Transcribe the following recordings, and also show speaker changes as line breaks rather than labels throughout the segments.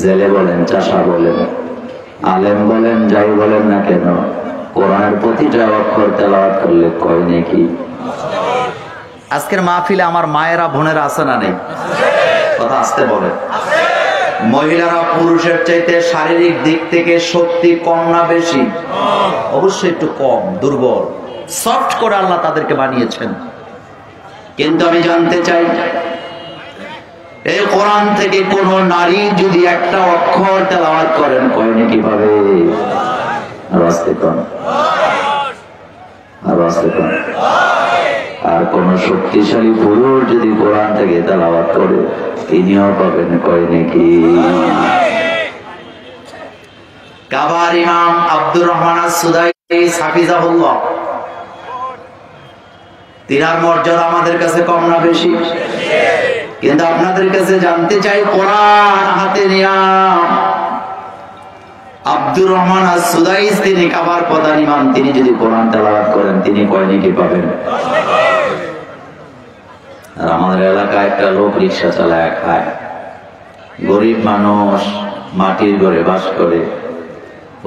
জেলে বলেন, চাষা বলেন, আলেম বলেন, যাই বলেন না কেন, কোরআনের প্রতিটা অক্ষর তেলাওয়াত করলে কয় নেকি। আজকের মাহফিলে আমার মায়েরা বোনেরা আছে না নেই? কথা আসতে বলে। মহিলারা পুরুষের চাইতে শারীরিক দিক থেকে শক্তি কম না বেশি? অবশ্যই একটু কম, দুর্বল, সফট করে আল্লাহ তাদেরকে বানিয়েছেন। কিন্তু আমি জানতে চাই, এই কোরআন থেকে কোন নারী যদি একটা অক্ষর তেলাওয়াত করেন কয় নেকি পাবে? আর কোন শক্তিশালী পুরুষ যদি কোরআন থেকে তেলাওয়াত করে তিনিও পাবেন কয় নেকি। কাবার ইমাম আব্দুর রহমান আস-সুদাইস হাফিজাহুল্লাহ, তিনার মর্যাদা আমাদের কাছে কম না বেশি? কিন্তু আপনাদের কাছে জানতে চাই, কোরআন হাতে নিয়া আব্দুর রহমান আস-সুদাইস তিনি কাবার প্রধান ইমাম, তিনি যদি কোরআন তেলাওয়াত করেন তিনি কয় নেকি পাবেন? আর আমাদের এলাকায় একটা লোক রিক্সা চালায় খায়, গরিব মানুষ, মাটির ঘরে বাস করে,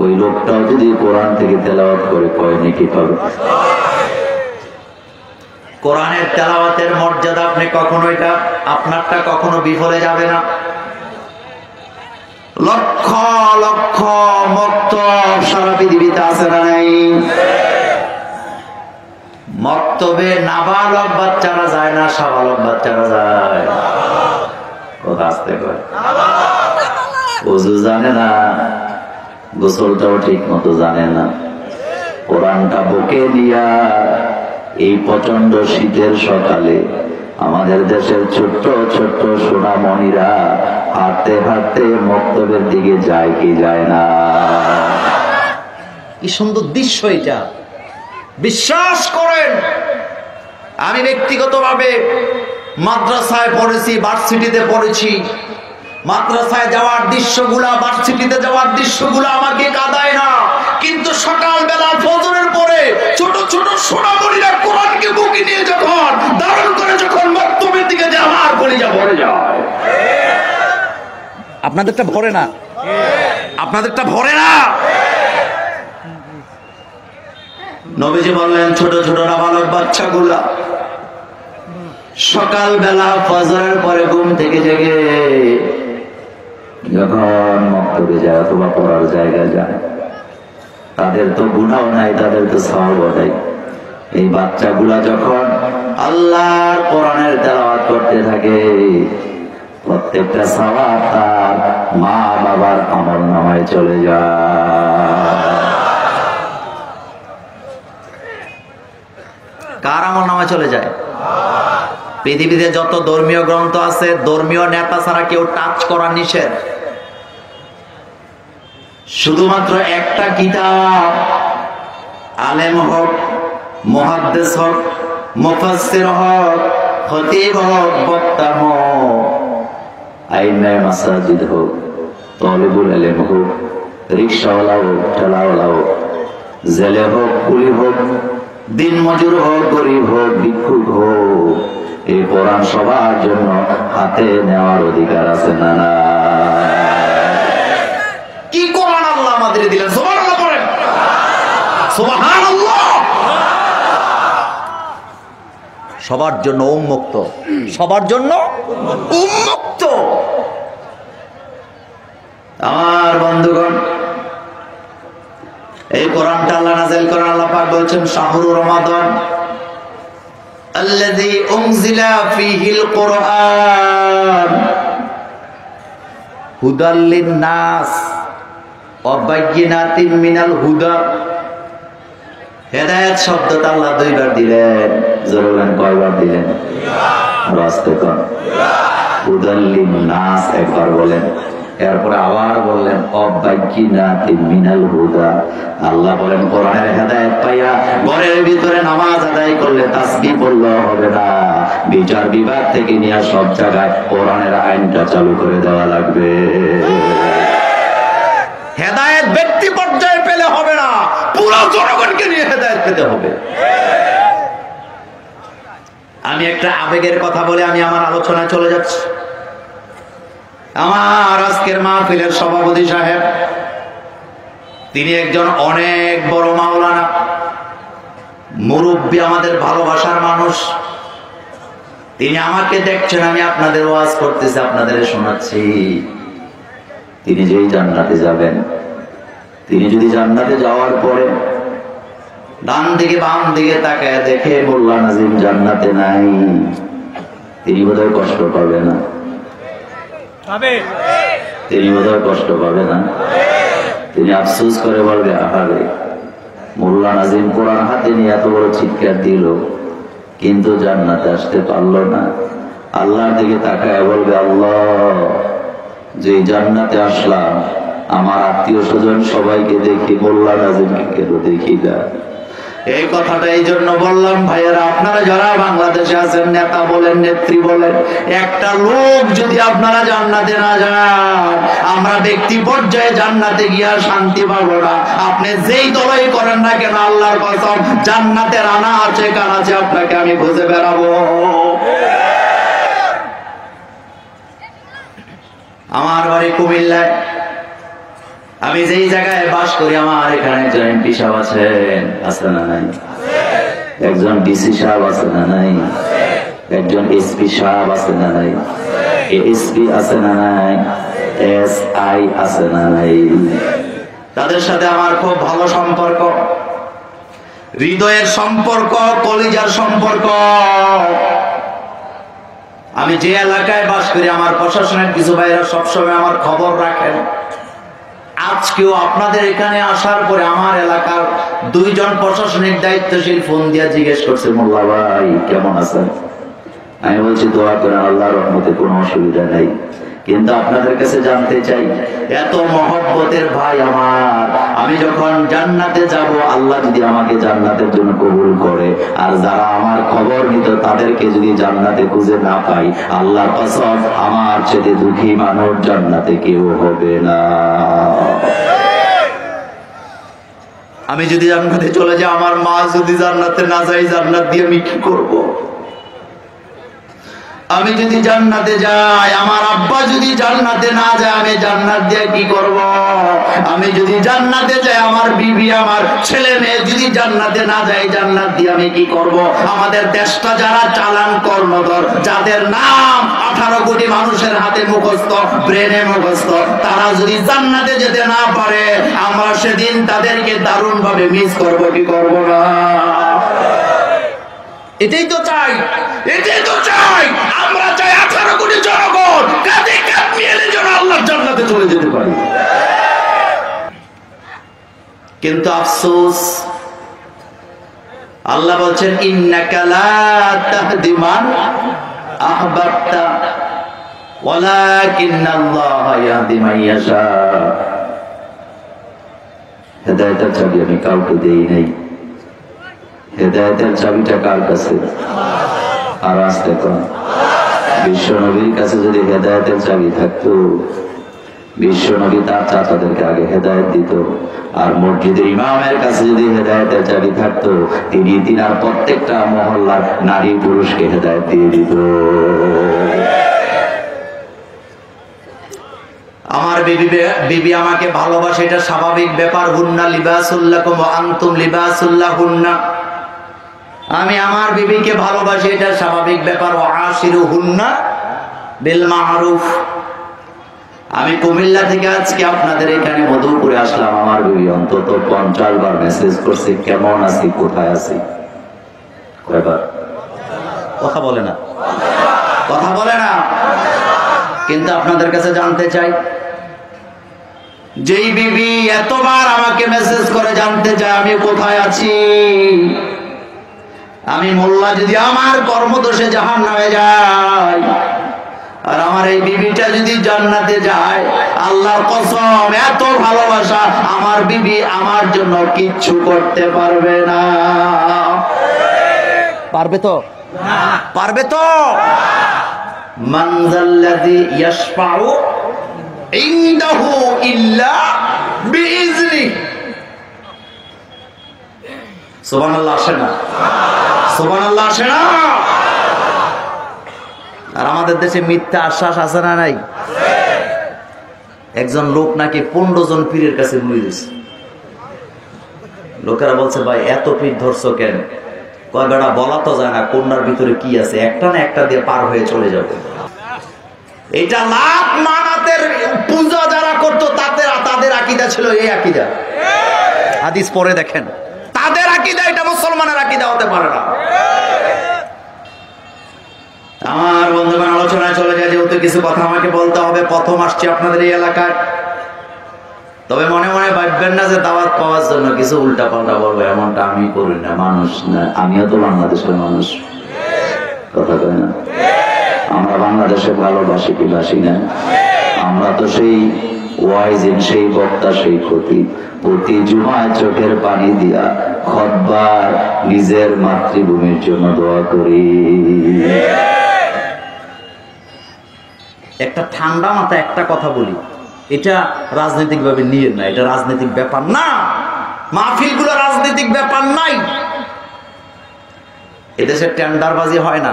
ওই লোকটাও যদি কোরআন থেকে তেলাওয়াত করে কয় নেকি পাবে? কোরআনের তেলাওয়াতের মর্যাদা আপনি কখনো, এটা আপনারটা কখনো বিফলে যাবে না। লক্ষ লক্ষ মক্তব সারা পৃথিবীতে আছে না নাই? মক্তবে নাবালক বাচ্চারা যায় না, সাবালক বাচ্চারা যায়? কথা আসতে কয়। ওযু জানে না, গোসলটাও ঠিক মতো জানে না, কোরআনটা বুকে নিয়া এই প্রচন্ড শীতের সকালে আমাদের দেশের ছোট্ট ছোট্ট সোনামণিরা হাঁটতে হাঁটতে মক্তবের দিকে যায় কি যায় না? কি সুন্দর দৃশ্য এটা! বিশ্বাস করেন, আমি ব্যক্তিগতভাবে মাদ্রাসায় পড়েছি, ভার্সিটিতে পড়েছি, মাদ্রাসায় যাওয়ার দৃশ্যগুলা, ভার্সিটিতে যাওয়ার দৃশ্যগুলা আমাকে কাঁদায় না, কিন্তু সকালবেলা ফজরের পরে ছোট ছোট সোনামণিরা কোরআনকে বুকে নিয়ে যখন ধারণ করে যখন মক্তবের দিকে যায়, আমার কলিজা ভরে যায়। আপনাদেরটা ভরে না? আপনাদেরটা ভরে না? নবীজি বললেন, ছোট ছোট নাবালক বাচ্চাগুলা সকালবেলা ফজরের পরে ঘুম থেকে জেগে যখন মক্তবে যায় অথবা পড়ার জায়গায় যায়, তাদের তো গুনাহ নাই, তাদের তো সওয়াবও নাই। এই বাচ্চাগুলা যখন আল্লাহর কোরআনের তেলাওয়াত করতে থাকে, প্রত্যেকটা সওয়াব তার মা বাবার আমলনামায় চলে যায়। কার আমলনামায় চলে যায়? পৃথিবীতে যত ধর্মীয় গ্রন্থ আছে, ধর্মীয় নেতা ছাড়া কেউ টাচ করা নিষেধ। শুধুমাত্র একটা কিতাব, আলেম হোক, মুহাদ্দিস হোক, মুফাসসির হোক, খতিব হোক, বক্তা হোক, আইমায়ে মাসাজিদ হোক, তালিবুল ইলম হোক, রিকশাওয়ালা হোক, ঠেলাওয়ালা হোক, জেলে হোক, কুলি হোক, দিন মজুর হোক, গরিব হোক, ভিক্ষুক হোক, এই কোরআন সবার জন্য হাতে নেওয়ার অধিকার আছে না? না, কি কোরআন আল্লাহ আমাদের দিলেন! সুবহানাল্লাহ পড়েন, সুবহানাল্লাহ। সবার জন্য উন্মুক্ত, সবার জন্য উন্মুক্ত। আমার বন্ধুগণ, এই কোরআনটা আল্লাহ নাযিল করেন, আল্লাহ পাক বলেছেন, শাহরুর রমাদান আল্লাযী উনজিলা ফীহিল কুরআন হুদাল লিন-নাস ওয়া বায়্যিনাতিন মিনাল হুদা। হেদায়েত শব্দটা আল্লাহ দুইবার দিলেন। জোরে বলেন, কয়বার দিলেন? আস্তে কোন? হুদাল লিন-নাস একবার বলেন, এরপরে আবার বললেন অবায়্যিনাতিন মিনাল হুদা। আল্লাহ বলেন, কোরআনের হেদায়েত পাইয়া ঘরের ভিতরে নামাজ আদায় করলে তাসবিহ পড়লে হবে না, বিচার বিভাগ থেকে নিয়ে সব জায়গায় কোরআনের আইনটা চালু করে দেওয়া লাগবে। হেদায়েত ব্যক্তি পর্যায়ে পেলে হবে না, পুরো জনগণকে নিয়ে হেদায়েত পেতে হবে। আমি একটা আবেগের কথা বলে আমি আমার আলোচনায় চলে যাচ্ছি। আমার আজকের মাহফিলের সভাপতি সাহেব, তিনি একজন অনেক বড় মাওলানা, মুরব্বী, আমাদের ভালোবাসার মানুষ। তিনি আমাকে দেখছেন, আমি আপনাদের ওয়াজ করতেছি, আপনাদের শোনাচ্ছি। তিনি যেই জান্নাতে যাবেন, তিনি যদি জান্নাতে যাওয়ার পরে ডান দিকে বাম দিকে তাকায় দেখে মোল্লা নাজিম জান্নাতে নাই, তিনি বোধহয় কষ্ট পাবে না? তিনি বোধহয় কষ্ট পাবে না? তিনি আফসোস করে বলবে, আহারে, মোল্লা নাজিম কোরআন হাতে নিয়ে এত বড় চিৎকার দিল, কিন্তু জান্নাতে আসতে পারলো না। আল্লাহর দিকে তাকায় বলবে, আল্লাহ, যে জান্নাতে আসলাম, আমার আত্মীয় স্বজন সবাইকে দেখি, মোল্লা নাজিমকে কেন দেখি না? এই কথাটা এই জন্য বললাম ভাইয়েরা, আপনারা যারা বাংলাদেশে আছেন, নেতা বলেন, নেত্রী বলেন, একটা লোক যদি আপনারা জান্নাতে না যান, আমরা ব্যক্তি পর্যায়ে জান্নাতে গিয়া শান্তি পাবো না। আপনি যেই দলই করেন না কেন, আল্লাহর কসম, জান্নাতের আনা আছে কান আছে, আপনাকে আমি খুঁজে বেড়াবো। আমার বাড়ি কুমিল্লায়, আমি যেই জায়গায় বাস করি, আমার এখানে একজন এমপি সাহেব আছেন, আছে না নাই? একজন ডিসি সাহেব আছে না নাই? একজন এসপি সাহেব আছে না নাই? এসপি আছে না নাই? এসআই আছে না নাই? তাদের সাথে আমার খুব ভালো সম্পর্ক, হৃদয়ের সম্পর্ক, কলিজার সম্পর্ক। আমি যে এলাকায় বাস করি, আমার প্রশাসনের কিছু ভাইরা সবসময় আমার খবর রাখেন। আজকেও আপনাদের এখানে আসার পরে আমার এলাকার দুইজন প্রশাসনিক দায়িত্বশীল ফোন দিয়ে জিজ্ঞেস করছে, মোল্লা ভাই কেমন আছেন? আমি বলছি, দোয়া করেন, আল্লাহর রহমতে কোনো অসুবিধা নেই। কিন্তু আপনাদের কাছে জানতে চাই, এত মহব্বতের ভাই আমার, আমি যখন জান্নাতে যাব, আল্লাহ যদি আমাকে জান্নাতের জন্য কবুল করে, আর যারা আমার খবর নিত তাদেরকে যদি জান্নাতে খুঁজে না পাই, আল্লাহর কসম, আমার চেয়ে দুঃখী মানুষ জান্নাতে কেউ হবে না। আমি যদি জান্নাতে চলে যাই, আমার মা যদি জান্নাতে না যায়, জান্নাত দিয়ে আমি কি করব? আমি যদি জান্নাতে যাই, আমার আব্বা যদি জান্নাতে না যায়, আমি জান্নাত দিয়ে কি করব? আমি যদি জান্নাতে যাই, আমার বিবি, আমার ছেলে মেয়ে যদি জান্নাতে না যায়, জান্নাত দিয়ে আমি কি করব? আমাদের দেশটা যারা চালান কর্ণধর, যাদের নাম 18 কোটি মানুষের হাতে মুখস্থ, ব্রেনে মুখস্থ, তারা যদি জান্নাতে যেতে না পারে, আমরা সেদিন তাদেরকে দারুণ ভাবে মিস করব, কি করব না? এটাই তো চাই, এটাই তো চাই। আমরা চাই 18 কোটি জনগণ কাঁধে কাঁধ মিলে যেন আল্লাহর জান্নাতে চলে যেতে পারি। কিন্তু আফসোস, আল্লাহ বলছেন, ইন্নাকা লা তাহদি মান আহবাবতা ওয়ালাকিন্নাল্লাহা ইয়াহদি মান ইয়াশা। হেদায়েতের চাবি আমি কাউকে দেই নাই। হেদায়েতের চাবিটা কার কাছে? আর আসতে কোন বিশ্ব নবীর কাছে যদি হেদায়েতের চাবি থাকতো, বিশ্ব নবী তার চাচাদেরকে আগে হেদায়েত দিত। আর মসজিদের ইমামের কাছে যদি হেদায়েতের চাবি থাকতো, তিনি তিনার প্রত্যেকটা মহল্লার নারী পুরুষকে হেদায়েত দিয়ে দিত। আমার বিবি আমাকে ভালোবাসে, এটা স্বাভাবিক ব্যাপার। হুন্না লিবাসুল্লাকুম ওয়া আনতুম লিবাসুল্লাহুন্না। আমি আমার বিবিকে ভালোবাসি, এটা স্বাভাবিক ব্যাপার। ওয়া আশিরুহুন্না বিল মারুফ। আমি কুমিল্লা থেকে আজকে আপনাদের এখানে মধুপুরে আসলাম, আমার বিবি অন্তত 50 বার মেসেজ করছে, কেমন আছি, কোথায় আছি। কয়বার? কথা বলে না, কথা বলে না। কিন্তু আপনাদের কাছে জানতে চাই, যেই বিবি এতবার আমাকে মেসেজ করে জানতে চায় আমি কোথায় আছি, আমি মোল্লা যদি আমার কর্মদোষে জাহান্নামে যাই, আর আমার এই বিবিটা যদি জান্নাতে যায়, আল্লাহর কসম, এত ভালোবাসা, আমার বিবি আমার জন্য কিচ্ছু করতে পারবে না। পারবে তো? পারবে তো? মান যাল্লাযী ইয়াশফাউ ইনদাহু ইল্লা বিইজনিহি। সুবহানাল্লাহ আসে না? সুবহানাল্লাহ আসে না? আর আমাদের দেশে মিথ্যা আশ্বাস আছে না নাই? একজন লোক নাকি 15 জন পীরের কাছে মুড়ি দিছে। লোকেরা বলছে ভাই এত পীর ধরছো কেন? কয় বেটা বলা তো যায় না কোনটার ভিতরে কি আছে, একটা না একটা দিয়ে পার হয়ে চলে যাবে। এটা লাখ মানাতের পূজা যারা করতো তাদের আকীদা ছিল এই আকীদা। হাদিস পড়ে দেখেন, তাদের আকীদা এটা মুসলমানের আকীদা হতে পারে না। আমার বন্ধুগণ আলোচনায় চলে যায়, যেহেতু কিছু কথা আমাকে বলতে হবে, প্রথম আসছি আপনাদের এই এলাকায়। তবে মনে মনে ভাববেন না যে দাওয়াত পাওয়ার জন্য কিছু উল্টা পাল্টা বলবো, এমনটা আমি করি না। মানুষ না, আমিও তো বাংলাদেশের মানুষ, কথা কই না? আমরা বাংলাদেশে ভালোবাসি কি বাসি না? আমরা তো সেই ওয়াইজিন, সেই বক্তা, সেই খতিব, প্রতি জুমায় চোখের পানি দিয়া খুতবার নিজের মাতৃভূমির জন্য দোয়া করি। একটা ঠান্ডা মাথায় একটা কথা বলি, এটা রাজনৈতিক ভাবে নিয়ে না, এটা রাজনৈতিক ব্যাপার না। মাহফিলগুলো রাজনৈতিক ব্যাপার নাই। এদেশে টেন্ডারবাজি হয় না,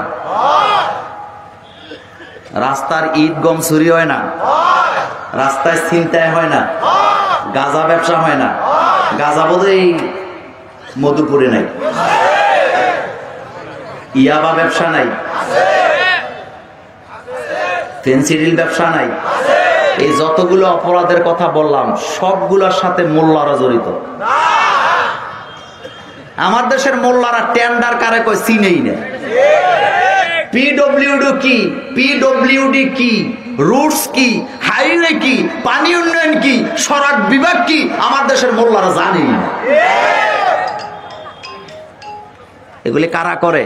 রাস্তার ইট গম চুরি হয় না, রাস্তায় ছিনতাই হয় না, গাঁজা ব্যবসা হয় না। গাঁজা বোধহয় এই মধুপুরে নাই, ইয়াবা ব্যবসা নাই, ফেন্সিডিল ব্যবসা নাই। এই যতগুলো অপরাধের কথা বললাম সবগুলোর সাথে মোল্লারা জড়িত। আমার দেশের মোল্লারা টেন্ডার কারে কয় চিনেই না। পিডব্লিউডি কি, পিডব্লিউডি কি, রুটস কি, হাইওয়ে কি, পানি উন্নয়ন কি, সড়ক বিভাগ কি, আমার দেশের মোল্লারা জানেই না। এগুলি কারা করে?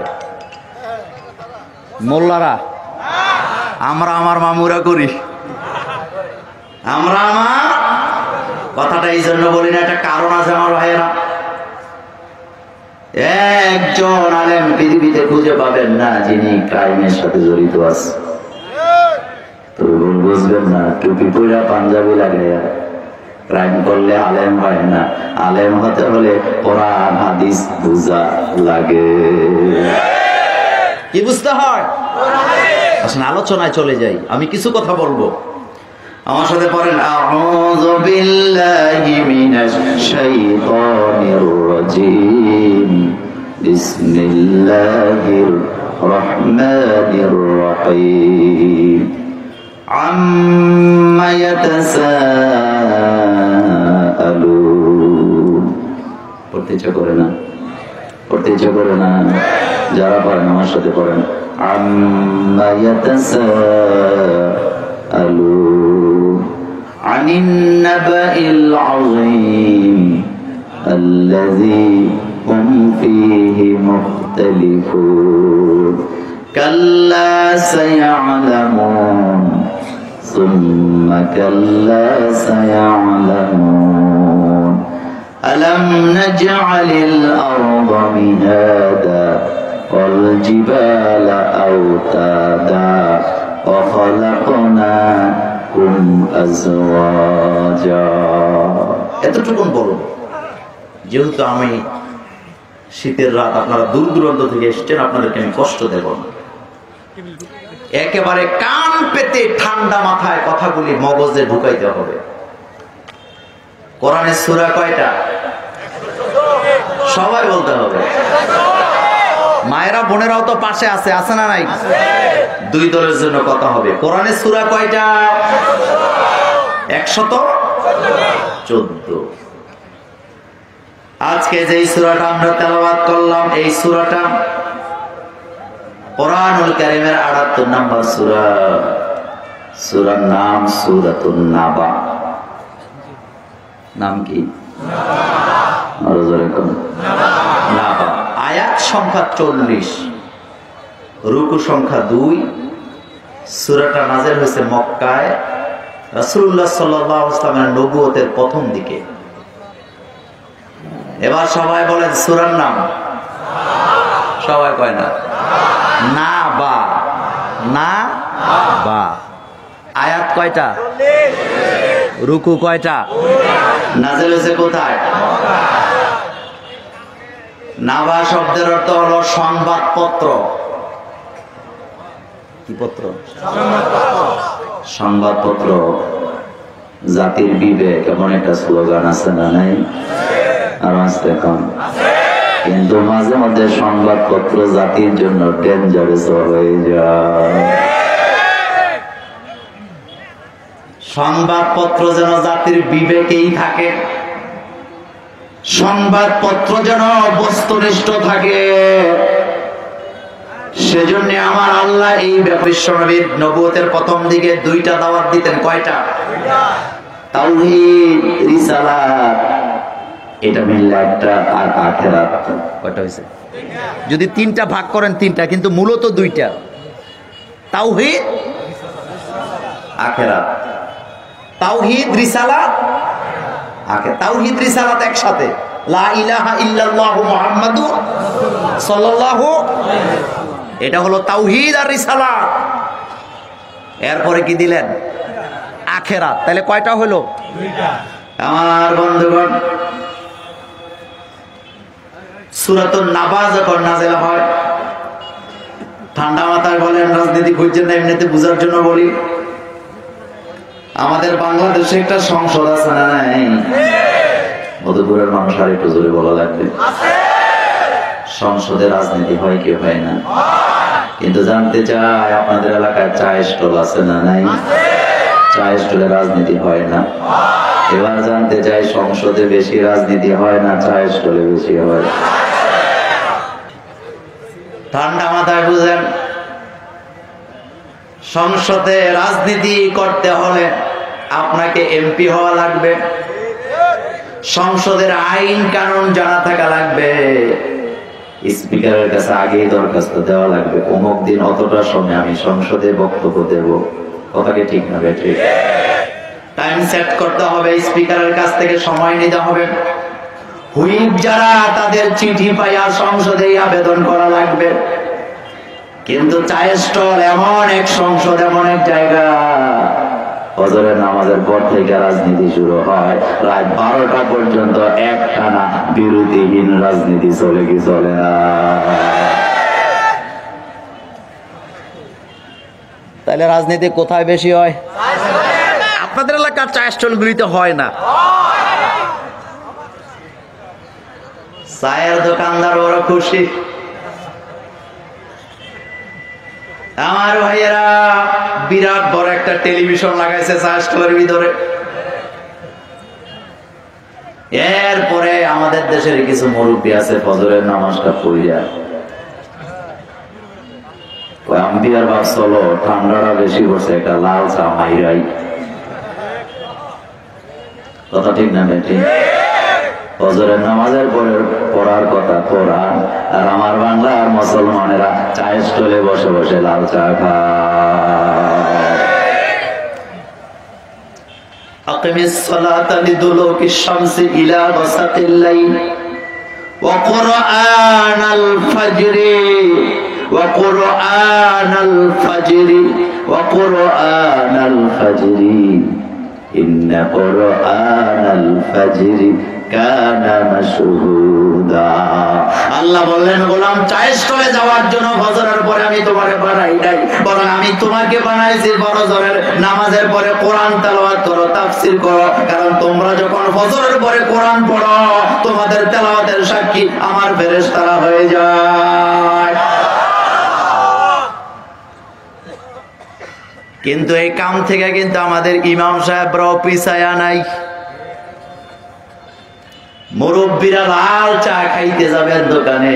মোল্লারা। আমরা আমার মামুরা করি। আমরা আমার কথাটা এই জন্য বলি না, একটা কারণ আছে আমার ভাইয়েরা। একজন আলেম পৃথিবীতে খুঁজে পাবেন না যিনি ক্রাইমের সাথে জড়িত আছে। তো বুঝবেন না, টুপি পইরা পাঞ্জাবি লাগাইয়া ক্রাইম করলে আলেম হয় না। আলেম হতে হলে কোরআন হাদিস বুঝা লাগে। কি বুঝতে হয়? আসলে আলোচনায় চলে যাই, আমি কিছু কথা বলবো, আমার সাথে পড়েন। আউযু বিল্লাহি মিনাশ শাইতানির রাজীম, বিসমিল্লাহির রহমানির রহিম। আম্মা ইয়াতাসাআলুন। পড়তে ইচ্ছা করে না? পড়তে ইচ্ছা করে না? যারা পড়েন আমার সাথে পড়েন। আম্মা ইয়াতাসাআলুন আনিন নাবাইল আযীম আল্লাযী হুম ফীহি মুখতালিফুন কাল্লা সায়া'লামুন সুম্মা কাল্লা সায়া'লামুন আলাম নাজ'আলিল আরদা মিহাদা ওয়াল জিবালা আওতাদা ওয়া খালাকনাকুম আজওয়াজা। এতটুকু বলো, যেহেতু আমি শীতের রাত, আপনারা দূর দূরান্ত থেকে এসছেন, আপনাদেরকে আমি কষ্ট দেব না। একেবারে কান পেতে ঠান্ডা মাথায় কথাগুলি মগজে ঢুকাইতে হবে। কোরআনের সূরা কয়টা? সবাই বলতে হবে। মায়েরা বোনেরাও তো পাশে আছে, আছে না নাই? দুই দলের জন্য কথা হবে। কোরআনের সূরা কয়টা? 114। আজকে যেই সূরাটা আমরা তেলাওয়াত করলাম, এই সূরাটা কোরআনুল কারীমের 78 নম্বর সূরা। সূরার নাম সূরাতুন নাবা। নাম কি? নাবা। আয়াত সংখ্যা 40, রুকু সংখ্যা 2। সূরাটা নাযিল হয়েছে মক্কায় রাসূলুল্লাহ সাল্লাল্লাহু আলাইহি ওয়াসাল্লামের নবুয়তের প্রথম দিকে। এবার সবাই বলেন সূরার নাম। সবাই কয় না? না বা, না বা। আয়াত কয়টা? রুকু কয়টা? নাযিল হয়েছে কোথায়? নাবা শব্দের অর্থ হলো সংবাদপত্র। কি পত্র? সংবাদপত্র। জাতির বিবেক এমন একটা স্লোগান আছে না নাই? আর আসতে কম। কিন্তু মাঝে মধ্যে সংবাদপত্র জাতির জন্য ডেঞ্জারাস হয়ে যায়। সংবাদপত্র যেন জাতির বিবেকেই থাকে, সংবাদপত্র যেন বস্তুনিষ্ঠ থাকে। সেজন্য আমার আল্লাহ এই বিশ্বনবীর নবুয়তের প্রথম দিকে দুইটা দাওয়াত দিতেন। কয়টা? তাওহীদ, রিসালাত, এটা মিললে একটা, আর আখিরাত। কয়টা হইছে? যদি তিনটা ভাগ করেন তিনটা, কিন্তু মূলত দুইটা, তাওহীদ, আখিরাত। তাওহীদ, রিসালাত, আখিরাত। তাওহীদ রিসালাত একসাথে, লা ইলাহা ইল্লাল্লাহু মুহাম্মাদুর সাল্লাল্লাহু, এটা হলো তাওহীদ আর রিসালাত। এরপরে কি দিলেন? আখিরাত। তাহলে কয়টা হলো? দুইটা। আমার বন্ধুগণ, সূরাতুন নাবা যখন নাযিল হয়, ঠান্ডা মাথায় বলেন, রাজনীতি খুঁজছেন না, এমনিতে বুঝার জন্য বলি। আমাদের বাংলাদেশে একটা সংসদ আছে না নাই? মধুপুরের মানুষ আর একটু জোরে বলা লাগবে। সংসদে রাজনীতি হয় কি হয় না? কিন্তু জানতে চাই, আপনাদের এলাকায় চা স্টল আছে না নাই? চা স্টলে রাজনীতি হয় না? এবার জানতে চাই, সংসদে বেশি রাজনীতি হয় না চা স্টলে বেশি হয়? ঠান্ডা মাথায় বুঝেন, সংসদে রাজনীতি করতে হলে আপনাকে এমপি হওয়া লাগবে, সংসদের আইন কানুন জানা থাকা লাগবে, স্পিকারের কাছে আগেই দরখাস্ত দেওয়া লাগবে, অমুক দিন অতটা সময় আমি সংসদে বক্তব্য দেব। কথাকে ঠিক না বেঠিক? টাইম সেট করতে হবে, স্পিকারের কাছ থেকে সময় নিতে হবে। হুইপ যারা, তাদের চিঠি পাইয়া সংসদে আবেদন করা লাগবে। কিন্তু চায়ের স্টল এমন এক সংসদ, এমন এক জায়গা, ফজরের নামাজের পর থেকে রাজনীতি শুরু হয়, রাত 12টা পর্যন্ত একটানা বিরতিহীন রাজনীতি চলে কি চলে না? তাহলে রাজনীতি কোথায় বেশি হয়? আপনাদের এলাকার চায়ের স্টলগুলিতে হয় না। চায়ের দোকানদার বড় খুশি। আমার ভাইয়েরা বিরাট বড় একটা টেলিভিশন লাগাইছে চায়ের স্টলের ভিতরে। এরপরে আমাদের দেশের কিছু মুরব্বী আছে, ফজরের নামাজটা পড়িয়া আম্বিয়ার বাপ, চলো ঠান্ডাটা বেশি পড়ছে, একটা লাল চা মাইরাই। কথা ঠিক না বেটি? ফজরের নামাজের পরে পড়ার কথা কোরআন, আর আমার বাংলার মুসলমানেরা চায়ের স্টলে বসে বসে লাল চা খায়। আকিমিস সালাতা লিদুলুকিশ শামসি ইলা গাসাকিল লাইল ওয়া কুরআনাল ফাজরি ওয়া কুরআনাল ফাজরি ওয়া কুরআনাল ফাজরি ইন্না কুরআনাল ফাজরি কানা মাশহুদা। আল্লাহ বললেন, গোলাম চায়ের স্টলে যাওয়ার জন্য ফজরের পরে আমি তোমাকে বানাই নাই, বরং আমি তোমাকে বানাইছি ফজরের নামাজের পরে কোরআন তেলাওয়াত করো, তাফসীর করো। কারণ তোমরা যখন ফজরের পরে কোরআন পড়ো, তোমাদের তেলাওয়াতের সাক্ষী আমার ফেরেশতারা হয়ে যায়। কিন্তু এই কাম থেকে কিন্তু আমাদের ইমাম সাহেবরাও পিছায়া নাই। মুরব্বীরা লাল চা খাইতে যাবেন দোকানে,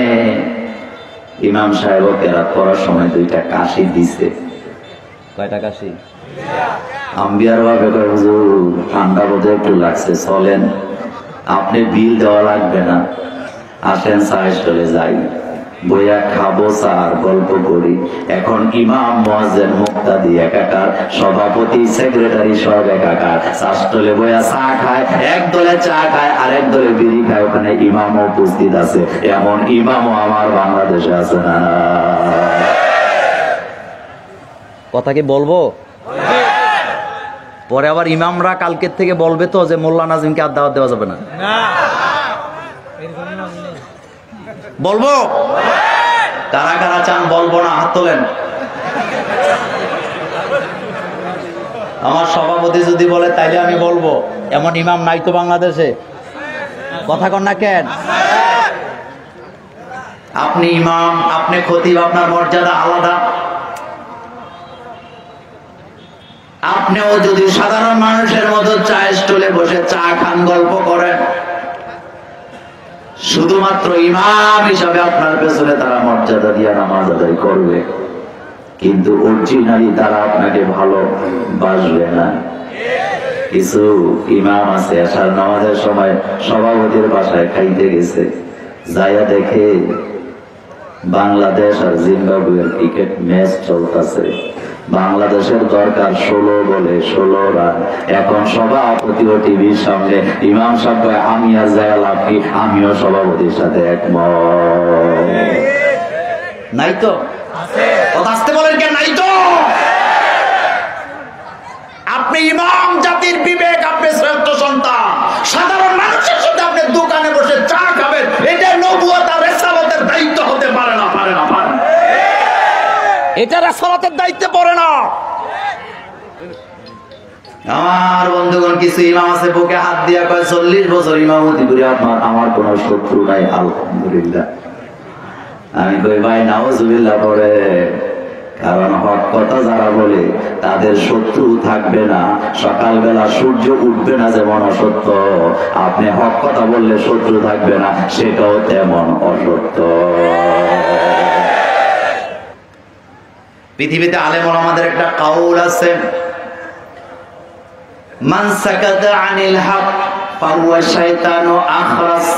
ইমাম সাহেব কেরাত করার সময় দুইটা কাশি দিছে। কয়টা কাশি? আম্বিয়ার ভাবে কয়, হুজুর ঠান্ডা বোধ একটু লাগছে, চলেন, আপনি বিল দেওয়া লাগবে না, আসেন চায়ের স্টলে যাই, বইয়া খাবো, চা আর গল্প করি। এখন ইমাম, মুয়াজ্জিন, মুক্তাদি একাকার, সভাপতি, সেক্রেটারি সব একাকার। চায়ের স্টলে বইয়া চা খায়, এক দলে চা খায়, আরেক দলে বিড়ি খায়, ওখানে ইমামও উপস্থিত আছে। এমন ইমামও আমার বাংলাদেশে আছে না? কথা কি বলবো? পরে আবার ইমামরা কালকের থেকে বলবে তো যে মোল্লা নাজিমকে আর দাওয়াত দেওয়া যাবে না। বলবো? কারা কারা চান বলবো না? হাত তোলেন। আমার সভাপতি যদি বলে তাইলে আমি বলবো, এমন ইমাম নাই তো বাংলাদেশে। কথা কন না কেন? আপনি ইমাম, আপনি খতিব, আপনার মর্যাদা আলাদা। আপনিও যদি সাধারণ মানুষের মতো চায়ের স্টলে বসে চা খান, গল্প করেন, শুধুমাত্র ইমাম হিসাবে আপনার পেছনে তারা মর্যাদা দিয়ে নামাজ আদায় করবে, কিন্তু অরিজিনালি তারা আপনাকে ভালোবাসবে না। কিছু ইমাম আছে আসার নামাজের সময় সভাপতির বাসায় খাইতে গেছে, যাইয়া দেখে বাংলাদেশ আর জিম্বাবুয়ের ক্রিকেট ম্যাচ চলতেছে। বাংলাদেশের দরকার 16 বলে 16 রান। এখন সভাপতি ও টিভির সামনে ইমাম সাহেব আমি আর যাইয়া লাভ কি, আমিও সভাপতির সাথে একমত। নাই তো কথা আসতে বলেন কেন? নাই তো। আপনি ইমাম, জাতির বিবেক, আপনি শ্রেষ্ঠ সন্তান। সাধারণ মানুষের সাথে আপনি দোকানে বসে চা খাবেন, এটা নবুয়ত আর রিসালাতের দায়িত্ব হতে পারে না, পারে না, পারে না। এটা রিসালাতের দায়িত্বে পড়ে না। আমার বন্ধুগণ, কিছু ইমাম আছে বুকে হাত দিয়া কয় 40 বছর ইমামতি করে আমার কোনো শত্রু নাই, আলহামদুলিল্লাহ। আমি কই ভাই নাউজুবিল্লাহ পড়ে, কারণ হক কথা যারা বলে তাদের শত্রু থাকবে না। সকালবেলা সূর্য উঠবে না যেমন অসত্য, আপনি হক কথা বললে শত্রু থাকবে না, সেটাও তেমন অসত্য। পৃথিবীতে আলেম ওলামাদের একটা কাউল আছে, মান সাকাতা আনিল হক ফাহুয়া শাইতানু আখরাস।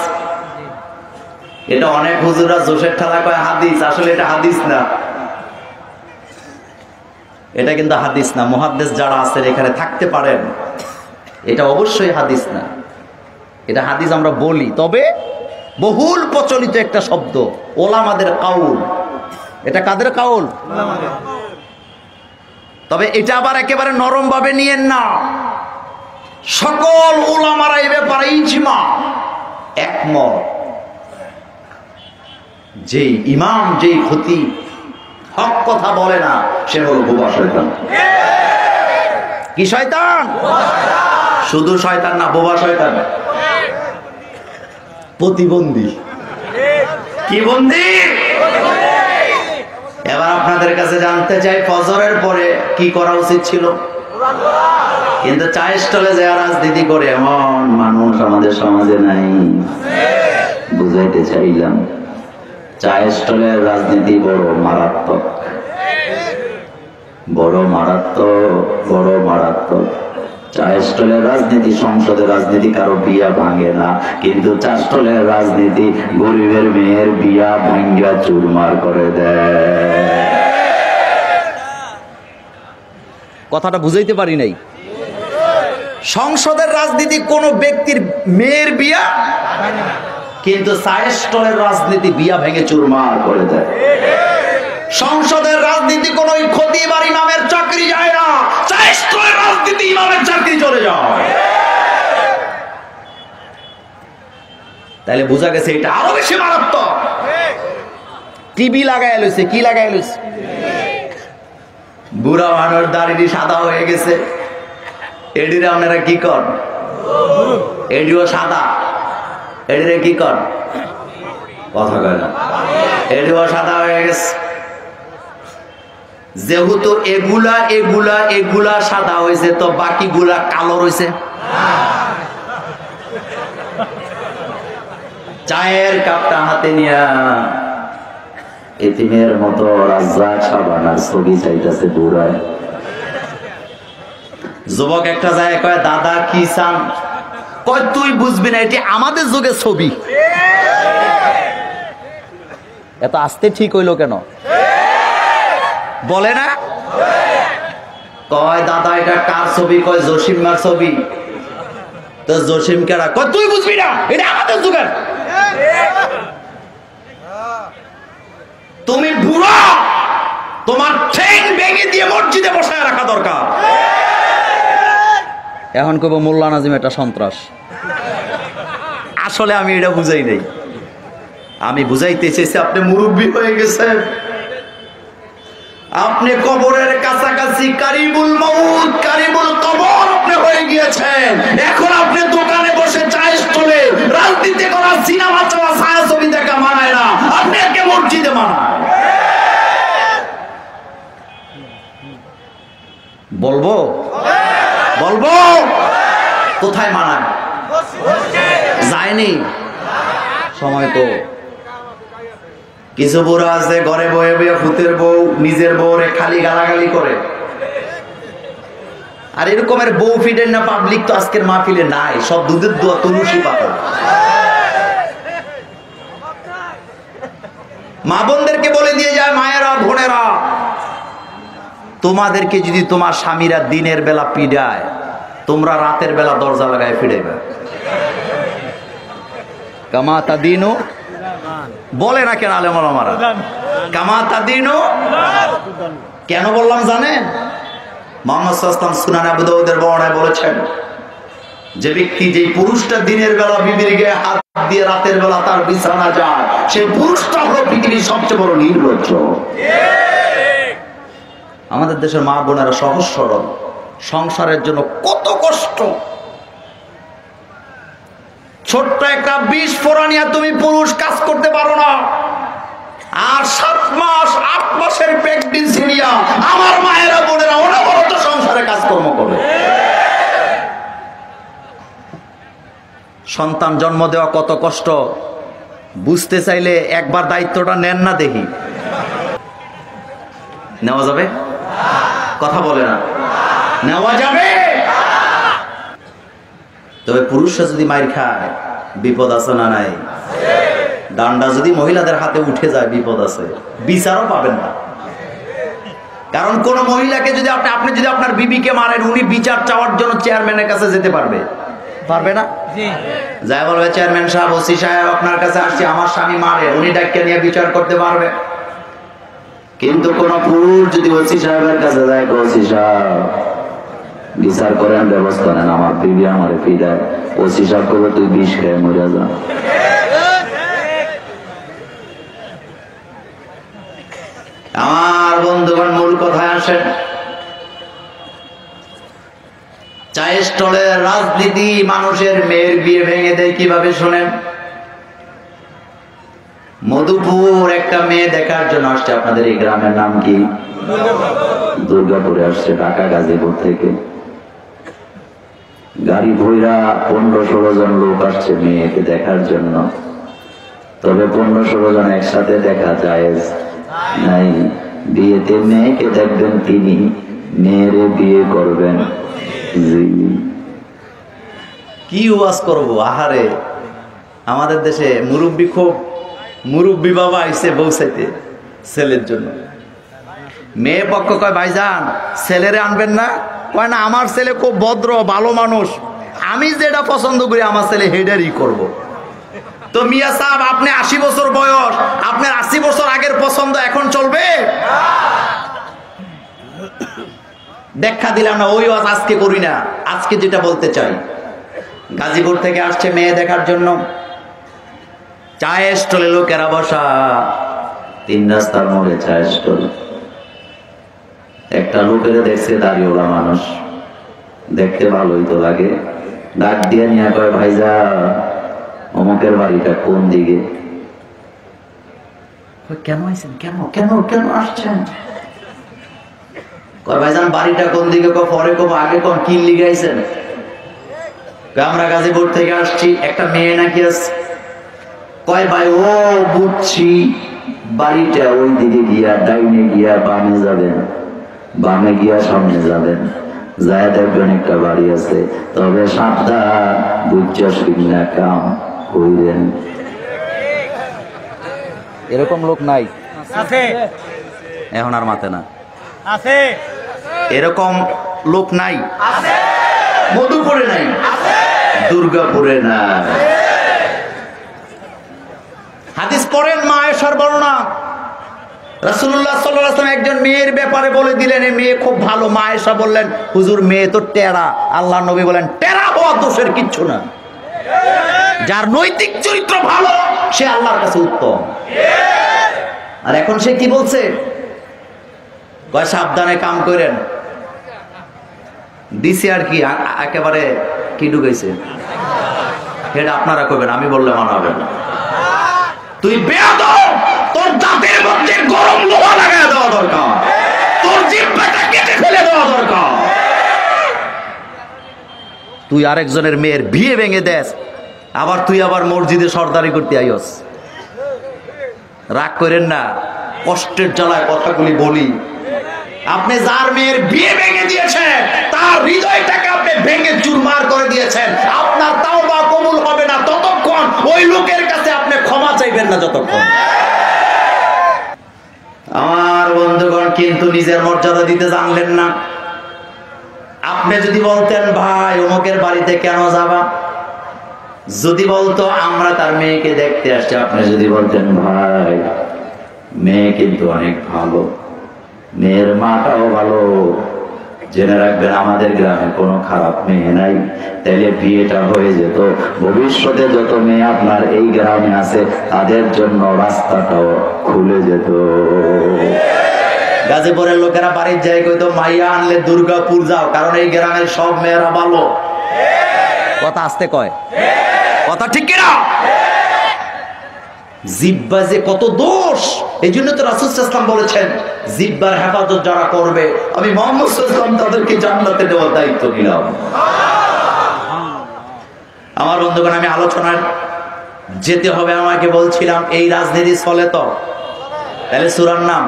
এটা অনেক হুজুররা জোশের ঠালা কয় হাদিস, আসলে এটা হাদিস না। এটা কিন্তু হাদিস না। মুহাদ্দিস যারা আছেন এখানে থাকতে পারেন, এটা অবশ্যই হাদিস না। এটা হাদিস আমরা বলি, তবে বহুল প্রচলিত একটা শব্দ, ওলামাদের কাউল। এটা কাদের কাউল? তবে এটা আবার একেবারে নরম ভাবে নিয়েন না। সকল ওলামারা এই ব্যাপারে ইজমা, একমত। যেই ইমাম, যেই খতিব হক কথা বলে না, সে হলো বোবা শয়তান। কি শয়তান? শুধু শয়তান না, বোবা শয়তান, প্রতিবন্ধী। কি বন্দী? এবার আপনাদের কাছে জানতে চাই, ফজরের পরে কি করা উচিত ছিল? কিন্তু চায়ের স্টলে যে রাজনীতি করে এমন মানুষ আমাদের সমাজে নাই। বুঝাইতে চাইলাম, চায়ের স্টলের রাজনীতি বড় মারাত্মক, বড় মারাত্মক, বড় মারাত্মক। চায়ের স্টলের রাজনীতি, সংসদের রাজনীতি কারো বিয়া ভাঙে না, কিন্তু চা স্টলের রাজনীতি গরিবের মেয়ের বিয়া ভাঙ্গা চুরমার করে দেয়। কথাটা বুঝাইতে পারি নাই। সংসদের রাজনীতি কোন ব্যক্তির মেয়ের বিয়া, কিন্তু চায়ের স্টলের রাজনীতি বিয়া ভেঙে চুরমার করে দেয়। সংসদের রাজনীতি কোন খতিব আর ইমামের চাকরি যায় না, চায়ের স্টলের রাজনীতি ইমামের চাকরি চলে যায়। তাহলে বোঝা গেছে এটা আরো বেশি মারাত্মক। টিভি লাগায় লইছে, কি লাগায় লইছে? বুড়া মানুষ দাড়ি সাদা হয়ে গেছে, এডিরে আপনারা কি কর? এডিও সাদা, এডিরে কি কর? কথা কয় না। এডিও সাদা হয়ে গেছে, যেহেতু এগুলা এগুলা এগুলা সাদা হয়েছে, তো বাকিগুলা কালো রয়েছে। চায়ের কাপটা হাতে নিয়া এতিমের মতো রাজ্জাক সাবানার ছবি চাইতেছে বুড়ায়। যুবক একটা যায় কয়, দাদা কি চান? কয় তুই বুঝবি না, এটি আমাদের যুগের ছবি। এত আসতে ঠিক হইলো কেন? বলে না? কয় দাদা এটা কার ছবি? কয় জসিমার ছবি। তো জসিম কেরা? কয় তুই বুঝবি না, এটা আমাদের যুগের। তুমি বুড়া, তোমার ঠ্যাং ভেঙে দিয়ে মসজিদে বসায় রাখা দরকার। এখন কব মোল্লা নাজিম এটা সন্ত্রাস। আসলে আমি এটা বুঝাই নাই, আমি বুঝাইতে চেয়েছি আপনি মুরব্বী হয়ে গেছেন, আপনি কবরের কাছাকাছি কারিবুল মউত কারিবুল কবর আপনি হয়ে গিয়েছেন। এখন আপনি দোকানে বসে চায়ের স্টলে রাজনীতি করা, সিনেমা চলা, ছায়াছবি দেখা মানায় না, আপনি একে মসজিদে মানায়। বলবো বলবো কোথায় মানায়? যায়নি সময় তো। কিছু বুড়া আছে ঘরে বয়ে বয়ে ফুতের বউ নিজের বউরে খালি গালাগালি করে। আর এরকমের বউ ফিডেন না পাবলিক তো আজকের মাহফিলে নাই, সব দুধের দোয়া তুলসী পাতা। মা বোনদেরকে বলে দিয়ে যায়, মায়েরা বোনেরা, তোমাদেরকে যদি তোমার স্বামীরা দিনের বেলা পিডায়, তোমরা রাতের বেলা দরজা লাগায় ফিরাইবে। কামাতা দিনও বলে না কেন আলেম ওলামারা? কামাতা দিনও কেন বললাম জানেন? মুহাম্মদ সাল্লাল্লাহু আলাইহি ওয়াসাল্লাম সুনান আবু দাউদের বর্ণনায় বলেছেন, যে ব্যক্তি যে পুরুষটা দিনের বেলা বিবির গায়ে হাত দিয়ে রাতের বেলা তার বিছানা যায়, সেই পুরুষটা হলো পৃথিবীর সবচেয়ে বড় নির্লজ্জ। আমাদের দেশের মা বোনেরা সহজ সরল, সংসারের জন্য কত কষ্ট। ছোট্ট একটা বিষ ফোড়ানিয়া তুমি পুরুষ কাজ করতে পারো না, আর 7 মাস 8 মাসের প্রেগন্যান্সি নিয়া আমার মায়েরা বোনেরা অনবরত সংসারে কাজকর্ম করে। সন্তান জন্ম দেওয়া কত কষ্ট বুঝতে চাইলে একবার দায়িত্বটা নেন না, দেখি নেওয়া যাবে? কথা বলে না, নেওয়া যাবে? তবে পুরুষরা যদি মাইর খায় বিপদ আছে না নাই? ডান্ডা যদি মহিলাদের হাতে উঠে যায় বিপদ আছে, বিচারও পাবেন না। কারণ কোন মহিলাকে যদি আপনি যদি আপনার বিবিকে মারেন, উনি বিচার চাওয়ার জন্য চেয়ারম্যানের কাছে যেতে পারবে? পারবে না? যাই বলবে, চেয়ারম্যান সাহেব, ওসি সাহেব, আপনার কাছে আসছি, আমার স্বামী মারে, উনি ডাক্তার নিয়ে বিচার করতে পারবে। কিন্তু কোন পুরুষ যদি ওসি সাহেবের কাছে যায়, ওসি সাহেব বিচার করেন, ব্যবস্থা নেন, আমার বিবি আমারে পিডায়, ওসি সাহেব করবে তুই বিষ খেয়ে মরে যা। আমার বন্ধুগণ, মূল কথায় আসেন। চায়ের স্টলের রাজনীতি মানুষের মেয়ের বিয়ে ভেঙে দেয় কিভাবে শোনেন। মধুপুর একটা মেয়ে দেখার জন্য আসছে। আপনাদের এই গ্রামের নাম কি? দুর্গাপুরে আসছে, ঢাকা গাজীপুর থেকে। গাড়ি ভৈরা 15-16 জন লোক আসছে মেয়েকে দেখার জন্য। তবে 15-16 জন একসাথে দেখা জায়েজ নাই। বিয়েতে মেয়েকে দেখবেন তিনি, মেয়েরে বিয়ে করবেন। কি ওয়াজ করবো? আহারে, আমাদের দেশে মুরব্বী খুব মুরব্বী বাবা আইসে বউ চাইতে ছেলের জন্য। মেয়ে পক্ষ কয়, ভাইজান ছেলেরে আনবেন না? কয় না, আমার ছেলে খুব ভদ্র ভালো মানুষ, আমি যেটা পছন্দ করি আমার ছেলে হেডারই করব। তো মিয়া সাহেব, আপনি 80 বছর বয়স, আপনার 80 বছর আগের পছন্দ এখন চলবে? দেখা দিলাম না, ওই ওয়াজ আজকে করি না। আজকে যেটা বলতে চাই, গাজীপুর থেকে আসছে মেয়ে দেখার জন্য। চায়ের স্টলে লোকেরা বসা, 3 রাস্তার মোড়ে চায়ের স্টল। একটা লোকেরা দেখছে দাড়িওয়ালা মানুষ, দেখতে ভালোই তো লাগে, ডাক দিয়ে নিয়ে কয়, ভাইজা অমুকের বাড়িটা কোন দিকে? কেন আইছেন? কেন কেন কেন আসছেন? কয় ভাইজান বাড়িটা কোন দিকে? পরে কব, আগে কোন কি লিগে আইছেন? আমরা গাজীপুর থেকে আসছি, একটা মেয়ে নাকি আছে। কয় ভাই, ও বুঝছি, বাড়িটা ওই দিকে গিয়া, ডাইনে গিয়া বামে যাবেন, বামে গিয়া সামনে যাবেন, যায় দেখবেন একটা বাড়ি আছে, তবে সাবধান, বুঝছা শুনে কাম কইরেন। এরকম লোক নাই? আছে, এখন আর মাতে না। আছে, এরকম লোক নাই? আছে, মধুপুরে নাই, আছে, দুর্গাপুরে নাই। হাদিস পড়েন, মা আয়েশার বর্ণনা। রাসূলুল্লাহ সাল্লাল্লাহু আলাইহি ওয়াসাল্লাম একজন মেয়ের ব্যাপারে বলে দিলেন, এই মেয়ে খুব ভালো। মা আয়েশা বললেন, হুজুর মেয়ে তো টেরা। আল্লাহর নবী বলেন, টেরা হওয়া দোষের কিচ্ছু না, যার নৈতিক চরিত্র ভালো সে আল্লাহর কাছে উত্তম। আর এখন সে কি বলছে? কয় সাবধানে কাম করেন দিছে আর কি একেবারে কি ঢুকাইছে এটা আপনারা কইবেন, আমি বললে মানাবেন। তুই বেয়াদব, তোর দাঁতের মধ্যে গরম লোহা লাগায় দেওয়া দরকার, তোর জিহ্বাটা কেটে ফেলে দেওয়া দরকার। তুই আরেকজনের মেয়ের বিয়ে ভেঙে দেস, আবার তুই আবার মসজিদে সর্দারি করতে আইস। রাগ করেন না, কষ্টের জ্বালায় কথাগুলি বলি। আপনি যার মেয়ের বিয়ে ভেঙে দিয়েছেন তার হৃদয়টাকে আপনি ভেঙে চুরমার করে দিয়েছেন। আপনার তাওবা কবুল হবে না ততক্ষণ, ওই লোকের কাছে আপনি ক্ষমা চাইবেন না যতক্ষণ। আমার বন্ধুগণ, কিন্তু নিজের মর্যাদা দিতে জানলেন না। আপনি যদি বলতেন ভাই অমুকের বাড়িতে কেন যাবা, যদি বলতো আমরা তার মেয়েকে দেখতে আসছি, আপনি যদি বলতেন ভাই মেয়ে কিন্তু অনেক ভালো, মেয়ের মাটাও ভালো, জেনে রাখবেন আমাদের গ্রামে কোনো খারাপ মেয়ে নাই, তাইলে বিয়েটা হয়ে যেত। ভবিষ্যতে যত মেয়ে আপনার এই গ্রামে আছে তাদের জন্য রাস্তাটাও খুলে যেত। গাজীপুরের লোকেরা বাড়ির যায় কইতো মাইয়া আনলে দুর্গাপুর যাও, কারণ এই গ্রামের সব মেয়েরা ভালো। কথা আসতে কয়, কথা ঠিক কিনা? জিহ্বা যে কত দোষ, এই জন্য তো রাসূল সাল্লাল্লাহু আলাইহি ওয়াসাল্লাম বলেছেন জিহ্বার হেফাজত যারা করবে আমি মুহাম্মদ সাল্লাল্লাহু আলাইহি ওয়াসাল্লাম তাদেরকে জান্নাতে দেওয়ার দায়িত্ব নিলাম। আমার বন্ধুগণ, আমি আলোচনায় যেতে হবে আমাকে বলছিলাম এই রাজনীতি চলে তো, তাহলে সূরার নাম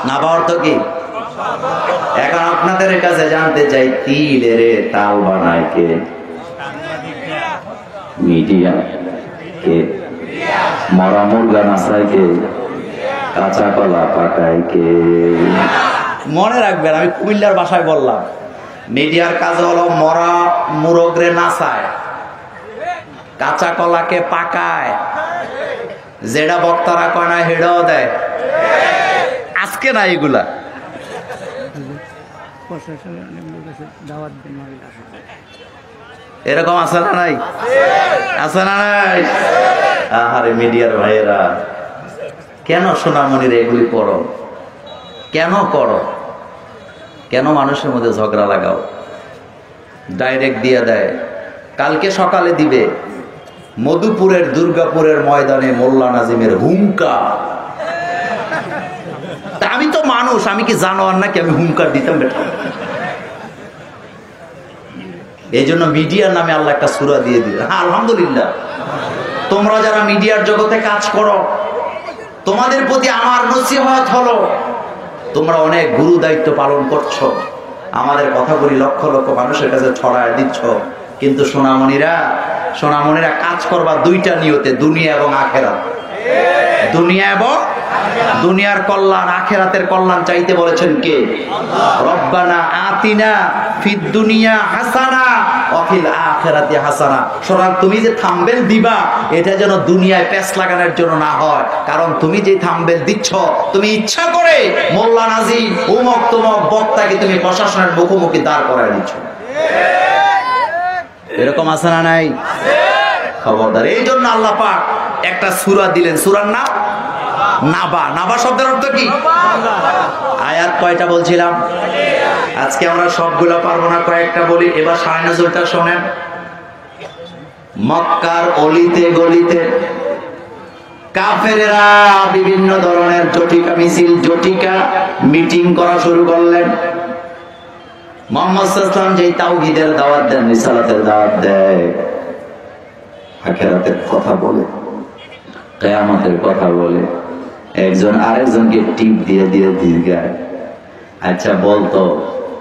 নাবা অর্থ কি? এখন আপনাদের কাছে জানতে চাই তিলের তাল বানায় কে? মিডিয়া। কে? মরা মুরগা নাচায় কে? কাঁচা কলা পাকায় কে? মনে রাখবেন, আমি কুমিল্লার ভাষায় বললাম, মিডিয়ার কাজ হলো মরা মুরগরে নাচায়, কাঁচা কলাকে পাকায়, যেটা বক্তারা কয় না হেডাও দেয়। আজকে না এগুলা এরকম আছে না নাই? আছে না নাই? আরে মিডিয়ার ভাইয়েরা, কেন সোনামণির এগুলি করো? কেন করো? কেন মানুষের মধ্যে ঝগড়া লাগাও? ডাইরেক্ট দিয়ে দেয়, কালকে সকালে দিবে মধুপুরের দুর্গাপুরের ময়দানে মোল্লা নাজিমের হুঙ্কা। তা আমি তো মানুষ, আমি কি জানোয়ার নাকি আমি হুঙ্কার দিতাম? বেটা, এই জন্য মিডিয়ার নামে আল্লাহ একটা সূরা দিয়ে দিল। আলহামদুলিল্লাহ, তোমরা যারা মিডিয়ার জগতে কাজ করো তোমাদের প্রতি আমার নসিহত হলো, তোমরা অনেক গুরু দায়িত্ব পালন করছো, আমাদের কথাগুলি লক্ষ লক্ষ মানুষের কাছে ছড়ায় দিচ্ছ, কিন্তু সোনামণিরা কাজ করবা দুইটা নিয়তে, দুনিয়া এবং আখেরাত। দুনিয়া এবং দুনিয়ার কল্যাণ, আখেরাতের কল্যাণ চাইতে বলেছেন কে? রব্বানা আতিনা ফিদ দুনিয়া হাসানা ওয়া ফিল আখিরাতি হাসানা। সুতরাং তুমি যে থাম্বনেল দিবা এটা যেন দুনিয়ায় প্যাচ লাগানোর জন্য না হয়, কারণ তুমি যে থাম্বনেল দিচ্ছ তুমি ইচ্ছা করে মোল্লা নাজিম উমক তুমক বক্তাকে তুমি প্রশাসনের মুখোমুখি দাঁড় করায় দিচ্ছ। এরকম আছে না নাই? খবরদার। এই জন্য আল্লাহ পাক একটা সূরা দিলেন, সূরার নাম নাবা। নাবা শব্দের অর্থ কি? আয়াত কয়টা বলছিলাম? আজকে আমরা সবগুলা পারবো না, কয়েকটা বলি। এবার শায় নজরুলটা শোনেন। মক্কার অলিতে গলিতে কাফেরেরা বিভিন্ন ধরনের জটিকা মিছিল, জটিকা মিটিং করা শুরু করলেন। মুহাম্মদ সাল্লাল্লাহু আলাইহি ওয়াসাল্লাম যেই তাওহীদের দাওয়াত দেন, রিসালাতের দাওয়াত দেয়, আখিরাতের কথা বলে, কিয়ামতের কথা বলে, একজন আরেকজনকে টিপ দিয়ে দিয়ে দীর্ঘায়। আচ্ছা বলতো,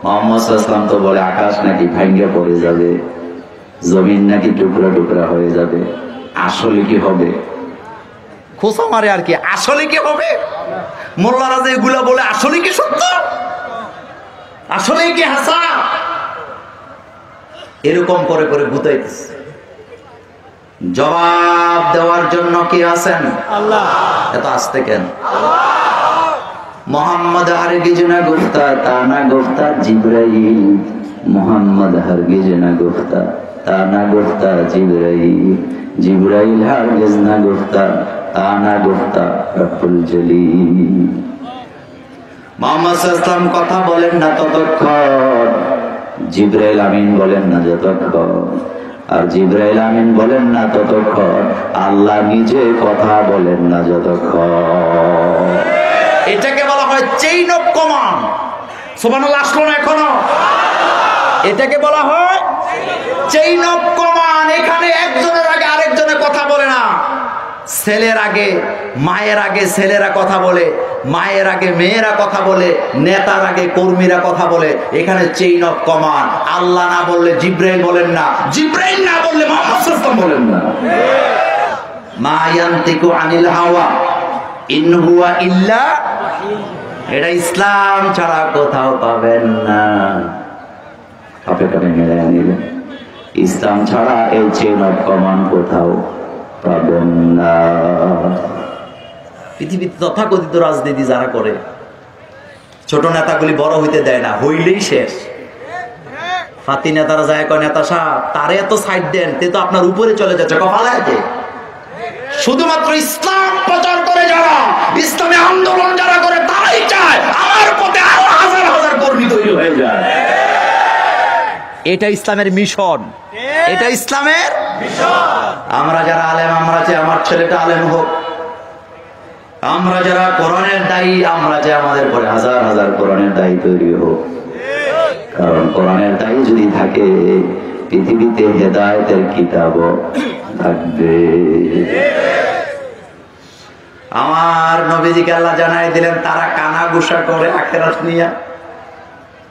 মুহাম্মদ সাল্লাল্লাহু আলাইহি ওয়াসাল্লাম তো বলে আকাশ নাকি ভাঙে পড়ে যাবে, জমিন নাকি টুকরা টুকরা হয়ে যাবে, আসলে কি হবে? খোসা মারে আর কি, আসলে কি হবে? মোল্লারা যে এগুলা বলে আসলে কি সত্য? আসলে কি হাসা? এরকম করে করে গুতাইতেছে। জবাব দেওয়ার জন্য কি আছেন? আল্লাহ। এত আস্তে কেন? মোহাম্মদ হারগিজ না গুফতা, তা না গুফতা জিবরাইল। মোহাম্মদ হারগিজ না গুফতা, তা না গুফতা জিবরাইল। জিবরাইল হারগিজ না গুফতা, তা না গুফতা রব্বুল জলিল। মুহাম্মদ সাল্লাল্লাহু আলাইহি ওয়াসাল্লাম কথা বলেন না ততক্ষণ, জিবরাইল আমিন বলেন না যতক্ষণ, আর জিবরাইল আমিন বলেন না ততক্ষণ, আল্লাহ নিজে কথা বলেন না যতক্ষণ। এটাকে বলা হয় চেইন অফ কমান্ড। সুবহানাল্লাহ আসলো না এখনো? এটাকে বলা হয় চেইন অফ কমান্ড। এখানে একজনের আগে আরেকজনের কথা বলে না। ছেলের আগে মায়ের আগে ছেলেরা কথা বলে, মায়ের আগে মেয়েরা কথা বলে, নেতার আগে কর্মীরা কথা বলে। এখানে চেইন অফ কমান্ড। আল্লাহ না বললে জিবরাইল বলেন না, জিবরাইল না বললে মুহাম্মদ সাল্লাল্লাহু আলাইহি ওয়াসাল্লাম বলেন না। মা ইয়ানতিকু আনিল হাওয়া ইন হুয়া ইল্লা, এটা ইসলাম ছাড়া কোথাও পাবেন না। আপনি কানে মেরে নিলেন, ইসলাম ছাড়া এই চেইন অফ কমান্ড কোথাও পাবেন না। পৃথিবীতে তথাকথিত রাজনীতি যারা করে, ছোট নেতাগুলি বড় হইতে দেয় না, হইলেই শেষ। ফাতি নেতারা যায় কয় নেতা সাহেব তারে এত সাইড দেন, তে তো আপনার উপরে চলে যাচ্ছে কপালাতে। শুধুমাত্র ইসলাম প্রচার করে যারা, ইসলামে আন্দোলন যারা করে, তারাই চায় আমার পথে আরো হাজার হাজার কর্মী তৈরি হয়ে যায়। এটা ইসলামের মিশন, এটা ইসলামের মিশন। আমরা যারা আলেম, আমরা চাই আমার ছেলেটা আলেম হোক। আমরা যারা কোরআনের দায়ী, আমরা চাই আমাদের পরে হাজার হাজার কোরআনের দায়ী তৈরি হোক। কারণ কোরআনের দায়ী যদি থাকে, পৃথিবীতে হেদায়েতের কিতাব থাকবে। আমার নবীজিকে আল্লাহ জানাই দিলেন, তারা কানা গুসা করে আখিরাত নিয়া,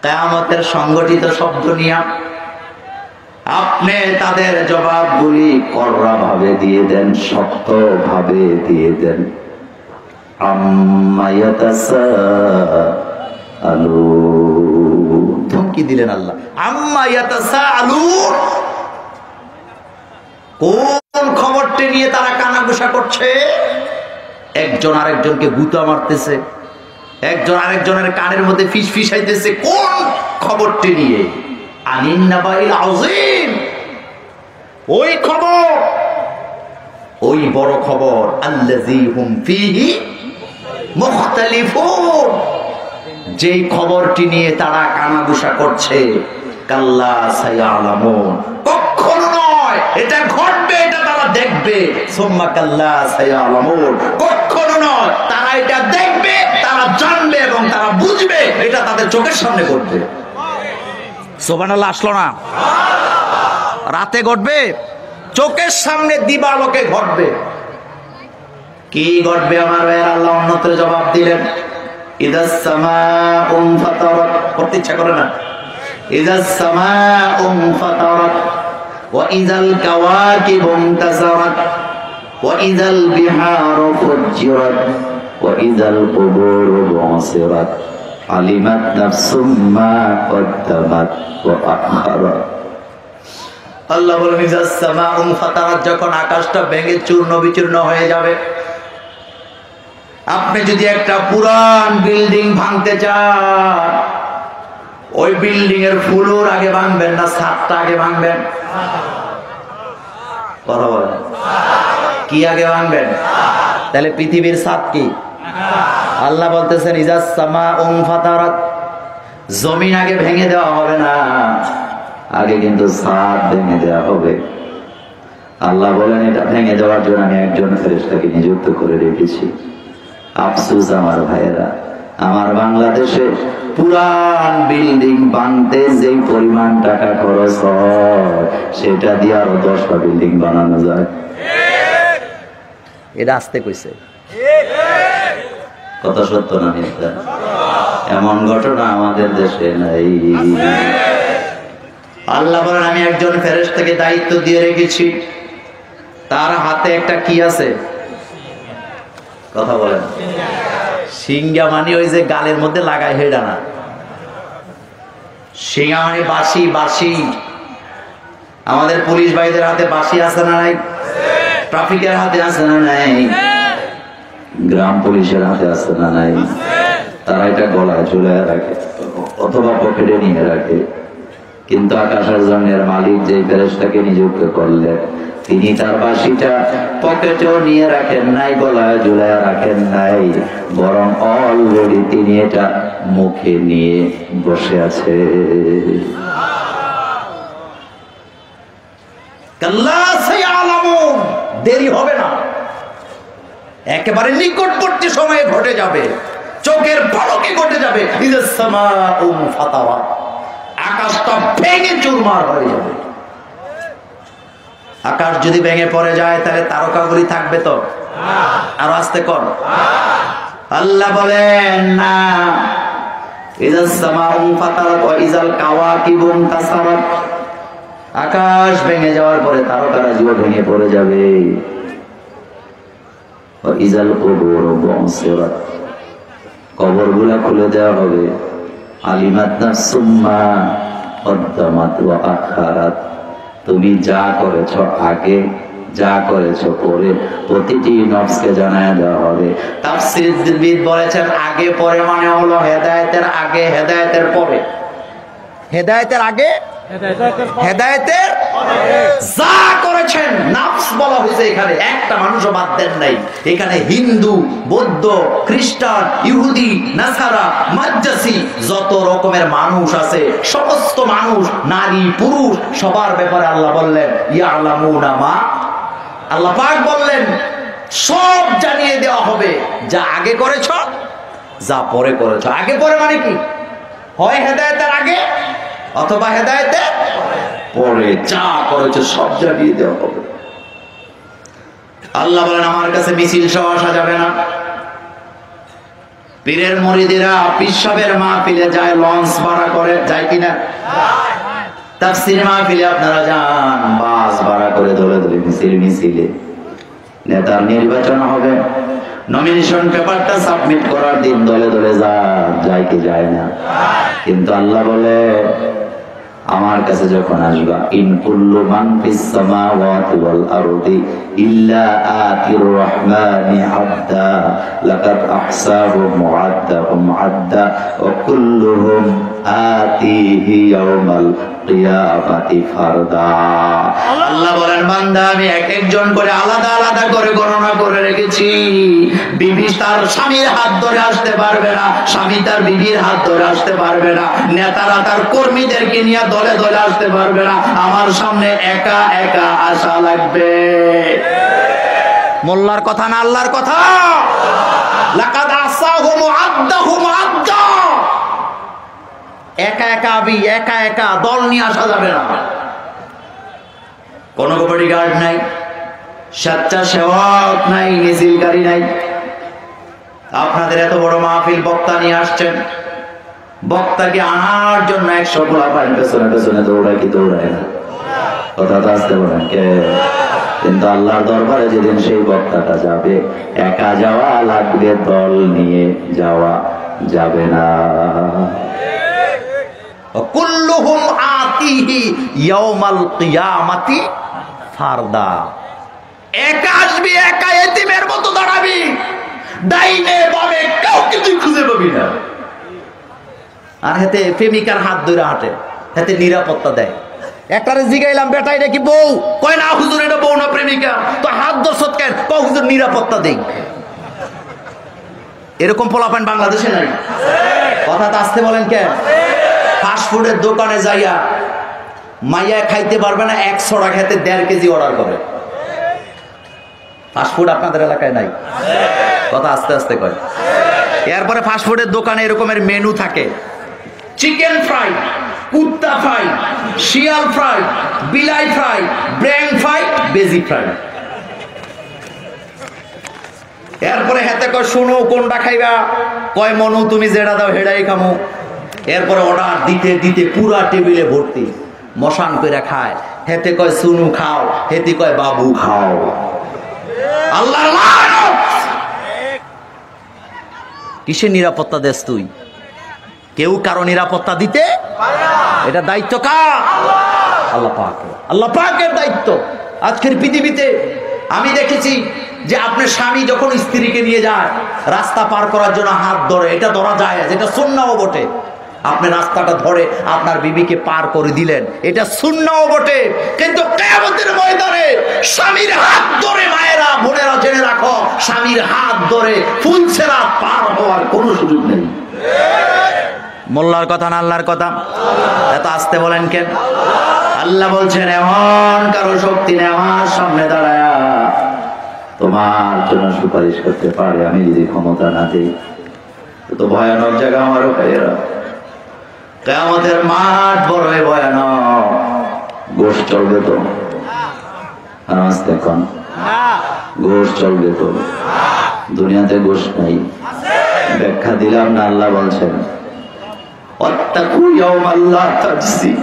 কিয়ামতের সংগঠিত শব্দ নিয়া। আপনি তাদের জবাবগুলি কড়া ভাবে দিয়ে দেন, শক্ত ভাবে দিয়ে দেন। আম্মা ইয়াতাসাআলুন, ধমকি দিলেন আল্লাহ। আম্মা ইয়াতাসাআলুন, কোন খবরটি নিয়ে তারা কানাঘুষা করছে? একজন আরেকজনকে গুতা মারতেছে, একজন আরেকজনের কানের মধ্যে ফিস ফিসাইতেছে। কোন খবরটি নিয়ে? আনিন নাবাইল আযীম, ওই খবর, ওই বড় খবর। আল্লাযী হুম ফীহি মুখতালিফুন, যেই খবরটি নিয়ে তারা কানাঘুষা করছে। কাল্লা সায়ালামুন, কখনো নয়, এটা ঘটবে, এটা তারা দেখবে। সুম্মা কাল্লা সায়ালামুন, কখনো নয়, তারা এটা দেখবে, তারা জানবে এবং তারা বুঝবে, এটা তাদের চোখের সামনে ঘটবে। সুবহানাল্লাহ আসলো না? রাতে ঘটবে, চোখের সামনে দিবালোকে ঘটবে। কি ঘটবে আমার ভাইয়ের? আল্লাহ অন্যত্র জবাব দিলেন, ইদাস সামাউ ফাতারাত, পড়তে ইচ্ছা করে না? ইদাস সামাউ ফাতারাত ওয়া ইযাল কাওয়াকিবু ইনতাসারাত ওয়া ইযাল বিহারু ফুজ্জিরাত ওয়া ইযাল কুবুরু বু'সিরাত আলিমাত নাফসুম মা কদ্দামাত ওয়া আখারাত। আল্লাহ বলেন, ইদাস সামাউ ফাতারাত, যখন আকাশটা ভেঙে চূর্ণ বিচূর্ণ হয়ে যাবে। আপনি যদি একটা পুরান বিল্ডিং ভাঙতে চান, ওই বিল্ডিং এর ফ্লোর আগে ভাঙবেন না ছাদটা আগে ভাঙবেন? কথা বলেন, কি আগে ভাঙবেন? তাহলে পৃথিবীর ছাদ কি? আল্লাহ বলতেছেন, ইজাস সামাউ ফাতারাত, জমিন আগে ভেঙে দেওয়া হবে না, আগে কিন্তু ছাদ ভেঙে দেওয়া হবে। আল্লাহ বলেন, এটা ভেঙে দেওয়ার জন্য আমি একজন ফেরেশতাকে নিযুক্ত করে রেখেছি। আফসোস আমার ভাইয়েরা, আমার বাংলাদেশে পুরান বিল্ডিং বানতে যে পরিমাণ টাকা খরচ হয়, সেটা দিয়ে আরো 10টা বিল্ডিং বানানো যায়। এটা আসতে কইছে, কত সত্য না মিথ্যা? এমন ঘটনা আমাদের দেশে নাই। আল্লাহ বলেন, আমি একজন ফেরেশতাকে দায়িত্ব দিয়ে রেখেছি, তার হাতে একটা কি আছে? কথা বলেন, সিঙ্গা মানে ওই যে গালের মধ্যে লাগায় হেডা না, সিঙ্গা মানে বাঁশি। বাঁশি আমাদের পুলিশ ভাইদের হাতে বাঁশি আছে না নাই? ট্রাফিকের হাতে আছে না নাই? গ্রাম পুলিশের হাতে আছে না নাই? তারা এটা গলায় ঝুলায় রাখে অথবা পকেটে নিয়ে রাখে। কিন্তু আকাশের জমিনের মালিক যে ফেরেশতাকে নিযুক্ত করলেন, তিনি তার বাঁশিটা পকেটেও নিয়ে রাখেন নাই, গলায় ঝুলায় রাখেন নাই, বরং অলরেডি তিনি এটা মুখে নিয়ে বসে আছে। দেরি হবে না, একেবারে নিকটবর্তী সময়ে ঘটে যাবে, চোখের পলকে ঘটে যাবে। আকাশটা ভেঙে চুরমার হয়ে যাবে। আকাশ যদি ভেঙে পড়ে যায় তাহলে তারকাগুলি থাকবে তো? আরো আস্তে কর। আল্লাহ বলেন না, আকাশ ভেঙে যাওয়ার পরে তারকারাজিও ভেঙে পড়ে যাবে। কবর গুলা খুলে দেওয়া হবে। আলিমাত নাফসুম মা কদ্দামাত ওয়া আখারাত, তুমি যা করেছ আগে, যা করেছ পরে, প্রতিটি নফসকে জানায় দেওয়া হবে। তাফসীরবিদ বলেছেন আগে পরে মানে হলো হেদায়েতের আগে, হেদায়েতের পরে। হেদায়েতের আগে, হেদায়েতের যা করেছেন নফস বলা হয়েছে এখানে, একটা মানুষও বাদ দেন নাই। এখানে হিন্দু, বৌদ্ধ, খ্রিস্টান, ইহুদি, নাসারা, মাজ্জাসি যত রকমের মানুষ আছে, সমস্ত মানুষ, নারী পুরুষ, সবার ব্যাপারে আল্লাহ বললেন ইয়ালামুনা মা, আল্লাহ পাক বললেন সব জানিয়ে দেওয়া হবে, যা আগে করেছ, যা পরে করেছ। আগে পরে মানে কি? হয় হেদায়েতের আগে অথবা হেদায়েতের পরে, যা করেছে সব জানিয়ে দেওয়া হবে। আল্লাহ বলেন আমার কাছে মিছিল সহ আসা যাবে না। পীরের মুরিদেরা পিসাবের মাহফিলে যায়, লঞ্চ ভাড়া করে যায় কিনা? তাফসীর মাহফিলে আপনারা যান, বাস ভাড়া করে দলে দলে মিছিলে। নেতার নির্বাচন হবে, নমিনেশন পেপারটা সাবমিট করার দিন দলে দলে যায় কি যায় না? কিন্তু আল্লাহ বলে আমার কাছে যখন আসবা, ইন কুল্লু মান ফিস সামাওয়াতি ওয়াল আরদি ইল্লা আতির রহমানি আবদা লাকাদ আহসাহুম মুআদ্দাহুম আদ্দা ওয়া কুল্লুহুম আতিহি ইয়াউমাল কিয়ামাতি ফারদা। আল্লাহ বলেন বান্দা আমি এক একজন করে আলাদা আলাদা করে গণনা করে রেখেছি। বিবি তার স্বামীর হাত ধরে আসতে পারবে না, স্বামী তার বিবির হাত ধরে আসতে পারবে না, নেতারা তার কর্মীদেরকে নিয়ে দলে দলে আসতে পারবে না, আমার সামনে একা একা আসা লাগবে। মোল্লার কথা না আল্লাহর কথা। লাকাদ আসাহুম আদ্দাহুম আদ্দা, একা একা আবি, একা একা দল নিয়ে আসা যাবে না। কোনো বডিগার্ড নাই, স্বেচ্ছাসেবক নাই, মিছিলকারী নাই। আপনাদের এত বড় মাহফিল, বক্তা নিয়ে আসছেন, বক্তাকে আনার জন্য 100 গোলাপান পেছনে পেছনে দৌড়ায় কি দৌড়ায় না? কথা তো আসতে বলেন কে? কিন্তু আল্লাহর দরবারে যেদিন সেই বক্তাটা যাবে, একা যাওয়া লাগবে, দল নিয়ে যাওয়া যাবে না। কুল্লুহুম আতিহি ইয়াউমাল কিয়ামাতি ফারদা, একা আসবি, একা এতিমের মতো দাঁড়াবি, ডাইনে বামে কাউকে তুই খুঁজে পাবি না। আর হাতে প্রেমিকার হাত ধরে হাঁটে, হাতে নিরাপত্তা দেয়। একটারে জিগাইলাম বেটা এটা কি বউ? কয় না হুজুর এটা বউ না প্রেমিকা। তো হাত ধরছত কেন? কয় হুজুর নিরাপত্তা দেই। এরকম পোলাপান বাংলাদেশে নাই। কথা তো আসতে বলেন কেন? ফাস্টফুডের দোকানে যাইয়া মাইয়া খাইতে পারবে না, 100 টাকা খেতে 1.5 কেজি অর্ডার করে। ফাস্টফুড আপনাদের এলাকায় নাই? কথা আস্তে আস্তে কয়। এরপরে ফাস্টফুডের দোকানে এরকমের মেনু থাকে, চিকেন ফ্রাই, কুত্তা ফ্রাই, শিয়াল ফ্রাই, বিলাই ফ্রাই, ব্র্যাং ফ্রাই, বেজি ফ্রাই। এরপরে হাতে কয় শুনো কোনটা খাইবা? কয় মনু তুমি যেটা দাও হেডাই খামু। এরপরে অর্ডার দিতে দিতে পুরা টেবিলে ভর্তি, মশান করে খায়। হেতে কয় সুনু খাও, হেতে কয় বাবু খাও। আল্লাহর লানত! কিসের নিরাপত্তা দেস তুই? কেউ কারো নিরাপত্তা দিতে পারে না। এটা দায়িত্ব কার? আল্লাহ পাকের। আল্লাহ পাকের দায়িত্ব। আজকের পৃথিবীতে আমি দেখেছি যে আপনার স্বামী যখন স্ত্রীকে নিয়ে যায় রাস্তা পার করার জন্য হাত ধরে, এটা ধরা যায়, যেটা সুন্নাহও বটে। আপনি রাস্তাটা ধরে আপনার বিবিকে পার করে দিলেন, এটা সুন্নাহও বটে। কিন্তু কিয়ামতের ময়দানে হাত ধরে ফুলছেরা পার হওয়ার কোনো সুযোগ নেই। মোল্লার কথা না আল্লাহর কথা? এত আসতে বলেন কেন? আল্লাহ বলছেন এমন কারো শক্তি নেই আমার সামনে দাঁড়ায় তোমার জন্য সুপারিশ করতে পারে, আমি যদি ক্ষমতা না দিই। তো ভয়ানক জায়গা আমারও ভাইয়েরা, কিয়ামতের মাঠ বড়ই ভয়ানক। গোশ চলবে তো? আওয়াজ দেখুন, গোশ চলবে তো? দুনিয়াতে গোশ নাই, ব্যাখ্যা দিলাম না। আল্লাহ বলছেন ওয়াত্তাকু ইয়াওমান লা তাজজি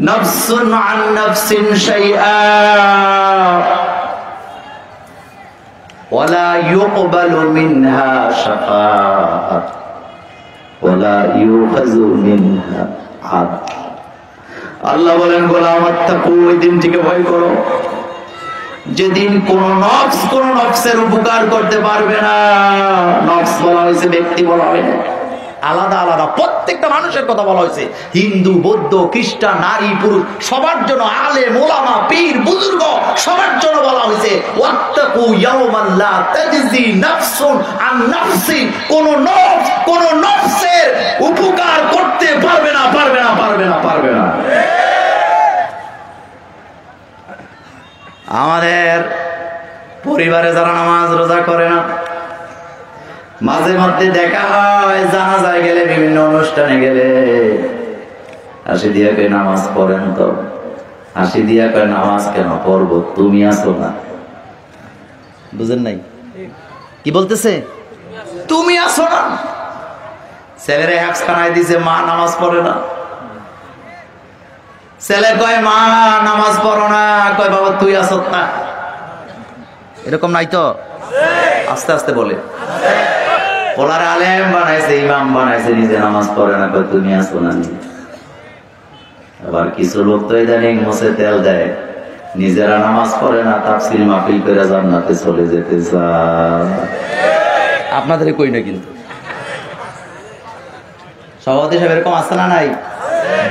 নাফসুন আন নাফসিন শাইআ ওয়ালা ইউকবালু মিনহা শাফাআত ওয়ালা ইউখাযু মিনহা আদল। আল্লাহ বলেন গোলাম ওয়াত্তাকু, ওই দিনটিকে ভয় করো যেদিন কোন নফস কোন নফসের উপকার করতে পারবে না। নফস বলা হয়েছে, ব্যক্তি বলা হয় না, আলাদা আলাদা প্রত্যেকটা মানুষের কথা বলা হয়েছে। হিন্দু, বৌদ্ধ, খ্রিস্টান, নারী, পুরুষ সবার জন্য, আলেম, ওলামা, পীর, বুজুর্গ সবার জন্য বলা হয়েছে ওয়াত্তাকু ইয়াওমান লা তাজজি নাফসুন আন নাফসিন। কোন নফস কোন নফসের উপকার করতে পারবে না, পারবে না, পারবে না, পারবে না। আমাদের পরিবারে যারা নামাজ রোজা করে না, মাঝে মধ্যে দেখা হয় জানাজায় গেলে, বিভিন্ন অনুষ্ঠানে গেলে হাসি দিয়া কই নামাজ পড়েন তো? হাসি দিয়া কই নামাজ কেন পড়বো, তুমি আছো না। বুঝেন নাই কি বলতেছে? তুমি আছো না। ছেলেরে হ্যাপস খানায় দিছে, মা নামাজ পড়ে না। ছেলে কয় মা নামাজ পড়ো না, কয় বাবা তুই আছো না। এরকম নাই তো? আস্তে আস্তে বলে। ওনারা আলেম বানাইছে, ইমাম বানাইছে, নিজে নামাজ পড়ে না, কয় তুমি আছো না। আবার কিছু লোক তো ইদানিং মুছে তেল দেয়, নিজেরা নামাজ পড়ে না, তাফসীর মাহফিল করে জান্নাতে চলে যেতে চায়। আপনাদের কই না কিন্তু সভাপতি সাহেব এরকম আছে না? নাই,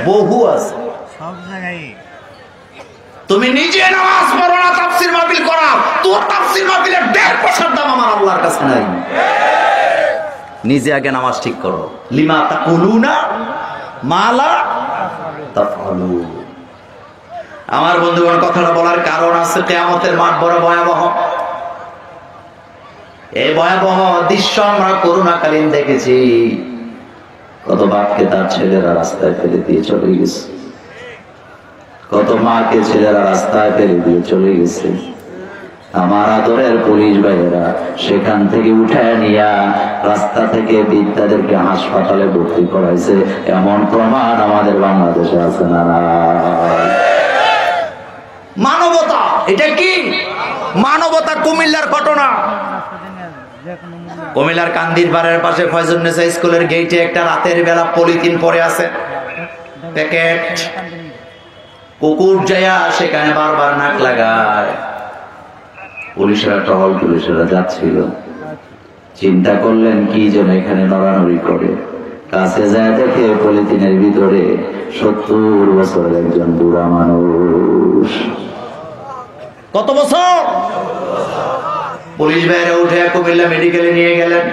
বহু আছে। তুমি নিজে নামাজ পড়ো না, তাফসীর মাহফিল করা, তোর তাফসীর মাহফিলের 1.5 পয়সার দাম আমার আল্লাহর কাছে নাই। নিজে আগে নামাজ ঠিক করো। লিমা তাকুলুনা মা লা তাফআলুন। আমার বন্ধুগণ, কথাটা বলার কারণ আছে, কিয়ামতের মাঠ বড় ভয়াবহ। এই ভয়াবহ দৃশ্য আমরা করোনাকালীন দেখেছি। কত বাপকে তার ছেলেরা রাস্তায় ফেলে দিয়ে চলে গেছে, কত মাকে ছেলেরা রাস্তায় ফেলে দিয়ে চলে গেছে। আমার আদরের পুলিশ ভাইয়েরা সেখান থেকে উঠায় নিয়া রাস্তা থেকে বিদ্যাদেরকে হাসপাতালে ভর্তি করাইছে। এমন প্রমাণ আমাদের বাংলাদেশে আছে না? মানবতা, এটা কি মানবতা? কুমিল্লার ঘটনা, কুমিল্লার কান্দির পাড়ের পাশে ফয়জুন্নেসা স্কুলের গেটে একটা রাতের বেলা পলিথিন পড়ে আছে, প্যাকেট। কুকুর যায়া সেখানে বারবার নাক লাগায়। পুলিশেরা, টহল পুলিশেরা যাচ্ছিল, চিন্তা করলেন কি যেন এখানে নড়ানড়ি করে। কাছে যায় দেখে পলিথিনের ভিতরে 70 বছরের একজন বুড়া মানুষ। কত বছর? পুলিশ ভাইরা উঠে কুমিল্লা মেডিকেলে নিয়ে গেলেন।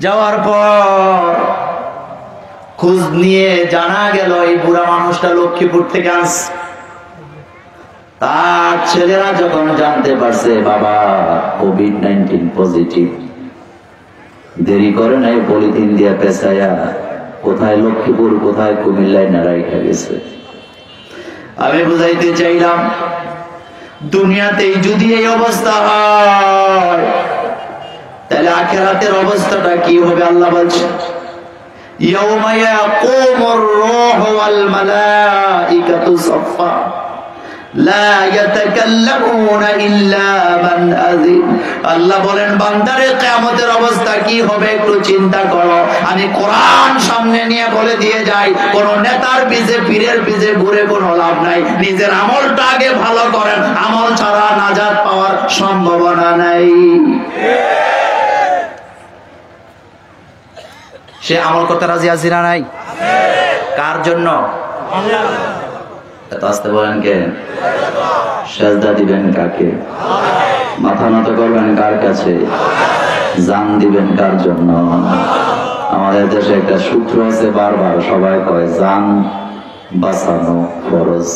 যাওয়ার পর খোঁজ নিয়ে জানা গেল এই বুড়া মানুষটা লক্ষ্মীপুর থেকে আসছে। তার ছেলেরা যখন জানতে পারছে বাবা কোভিড-19 পজিটিভ, দেরি করে নাই, পলিথিন দিয়া পেঁচাইয়া কোথায় লক্ষ্মীপুর কোথায় কুমিল্লায় নাড়াই খেয়ে গেছে। আমি বুঝাইতে চাইলাম, দুনিয়াতেই যদি এই অবস্থা হয় তাহলে আখিরাতের অবস্থাটা কি হবে? আল্লাহ বলছেন ইয়াউমা ইয়াকুমুর রূহু ওয়াল মালাইকাতু সাফফা লা ইয়াতাকাল্লামুনা ইল্লা মান আযিন। আল্লাহ বলেন বান্দারে কিয়ামতের অবস্থা কি হবে একটু চিন্তা করো। আমি কোরআন সামনে নিয়ে বলে দিয়ে যাই, কোন নেতার পিছে পীরের পিছে ঘুরে কোনো লাভ নাই। নিজের আমলটা আগে ভালো করেন, আমল ছাড়া নাজাত পাওয়ার সম্ভাবনা নাই। সে আমল করতে রাজি আছে না নাই? কার জন্য? আল্লাহ। এত আসতে বলেন কে? সেজদা দিবেন কাকে? মাথা নত করবেন কার কাছে? জান দিবেন কার জন্য? আমাদের দেশে একটা সূত্র আছে, বারবার সবাই কয় জান বাঁচানো ফরজ।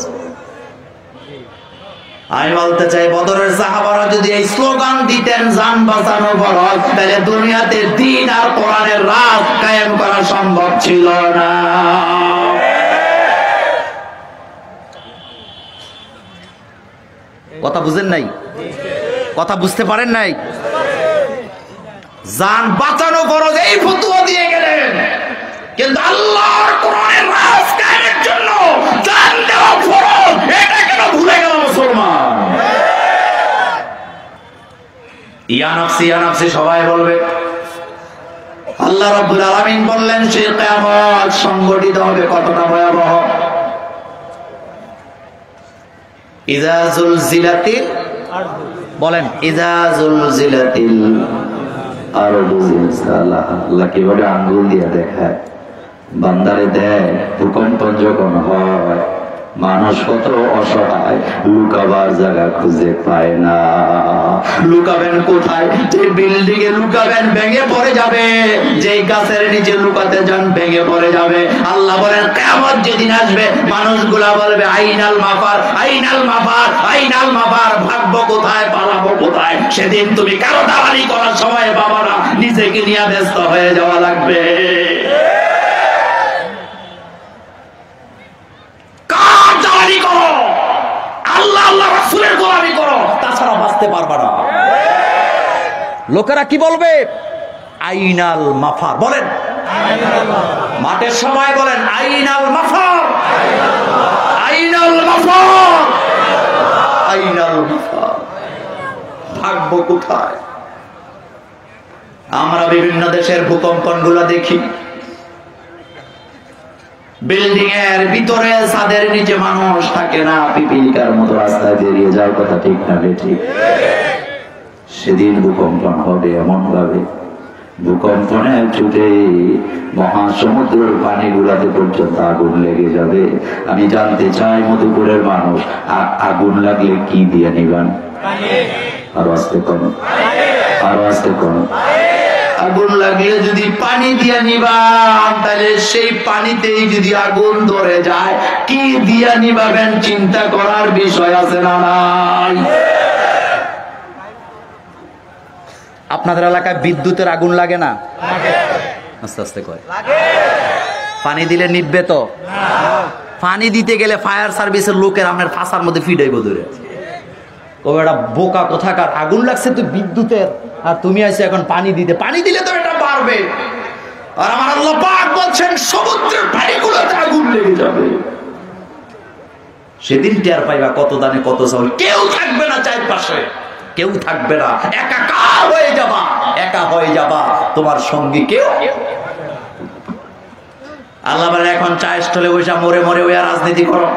আমি বলতে চাই, বদরের সাহাবারা যদি এই স্লোগান দিতেন জান বাঁচানো ফরজ, তাহলে দুনিয়াতে দ্বীন আর কোরআনের রাজ কায়েম করা সম্ভব ছিল না। কথা বুঝেন নাই? কথা বুঝতে পারেন নাই? জান বাঁচানো ফরজ এই ফতোয়া দিয়ে গেলেন, কিন্তু আল্লাহর কোরআনের রাজ কায়েমের জন্য জান দেওয়া ফরজ, এটা কেন ভুলে গেল মুসলমান? ইয়া নাফসি সবাই বলবে। আল্লাহ রাব্বুল আলামিন বললেন সে কিয়ামত সংঘটিত হবে কতটা ভয়াবহ। ইযা যুলজিলাতিল, বলেন ইযা যুলজিলাতিল আরদু জিলজালাহা। আল্লাহ কিভাবে আঙ্গুল দিয়ে দেখায়, বান্দারে দেয় ভূকম্প যখন হয়, মানুষ কত অসহায়, লুকাবার জায়গা খুঁজে পায় না। লুকাবেন কোথায়? যে বিল্ডিং এ লুকাবেন ভেঙে পড়ে যাবে, যে গাছের নিচে লুকাতে যান ভেঙে পড়ে যাবে। আল্লাহ বলেন কিয়ামত যেদিন আসবে, মানুষগুলা বলবে আইনাল মাফার, আইনাল মাফার, আইনাল মাফার, ভাগবো কোথায়, পালাবো কোথায়? সেদিন তুমি কারো দালালি করার সময় বাবারা নিজেকে নিয়ে ব্যস্ত হয়ে যাওয়া লাগবে। আল্লাহ আল্লাহ রাসূলের গোলামি করো, তাছাড়া বাঁচতে পারবে না। লোকেরা কি বলবে? আইনাল মাফার, বলেন মাঠের সময় বলেন আইনাল মাফার, আইনাল মাফার, আইনাল মাফার, ভাগবো কোথায়? আমরা বিভিন্ন দেশের ভূকম্পনগুলো দেখি, বিল্ডিং এর ভিতরে ছাদের নিচে মানুষ থাকে না, পিপিলিকার মতো রাস্তায় বেরিয়ে যাওয়ার কথা, ঠিক না ঠিক? সেদিন ভূকম্পন হবে এমন ভাবে, ভূকম্পনে ছুটে মহাসমুদ্রের পানি গুলাতে পর্যন্ত আগুন লেগে যাবে। আমি জানতে চাই মধুপুরের মানুষ, আগুন লাগলে কি দিয়ে নিবেন? আরো আসতে কোন, আরো আসতে কোন। আগুন লাগলে যদি পানি দিয়ে নিবান, তাহলে সেই পানিতেই যদি আগুন ধরে যায়, কি দিয়ে নিবাবেন চিন্তা করার বিষয় আছে না নাই? আপনাদের এলাকায় বিদ্যুতের আগুন লাগে না? আস্তে আস্তে করে পানি দিলে নিববে তো? পানি দিতে গেলে ফায়ার সার্ভিসের লোকের আপনার ফাঁসার মধ্যে ফিডাইব ধরে, তবে এটা বোকা কোথাকার, আগুন লাগছে তো বিদ্যুতের, আর তুমি আইছো এখন পানি দিতে, পানি দিলে তো এটা পারবে। আর আমার আল্লাহ পাক বলছেন সমুদ্রের পানিগুলোতে আগুন লেগে যাবে। সেদিন টের পাইবা কত দানে কত চাউল, কেউ থাকবে না চারপাশে, কেউ থাকবে না, একাকার হয়ে যাবা, একা হয়ে যাবা, তোমার সঙ্গী কেউ। আল্লাহ বলে এখন চা স্টলে বসে মরে মরে ওই রাজনীতি করো,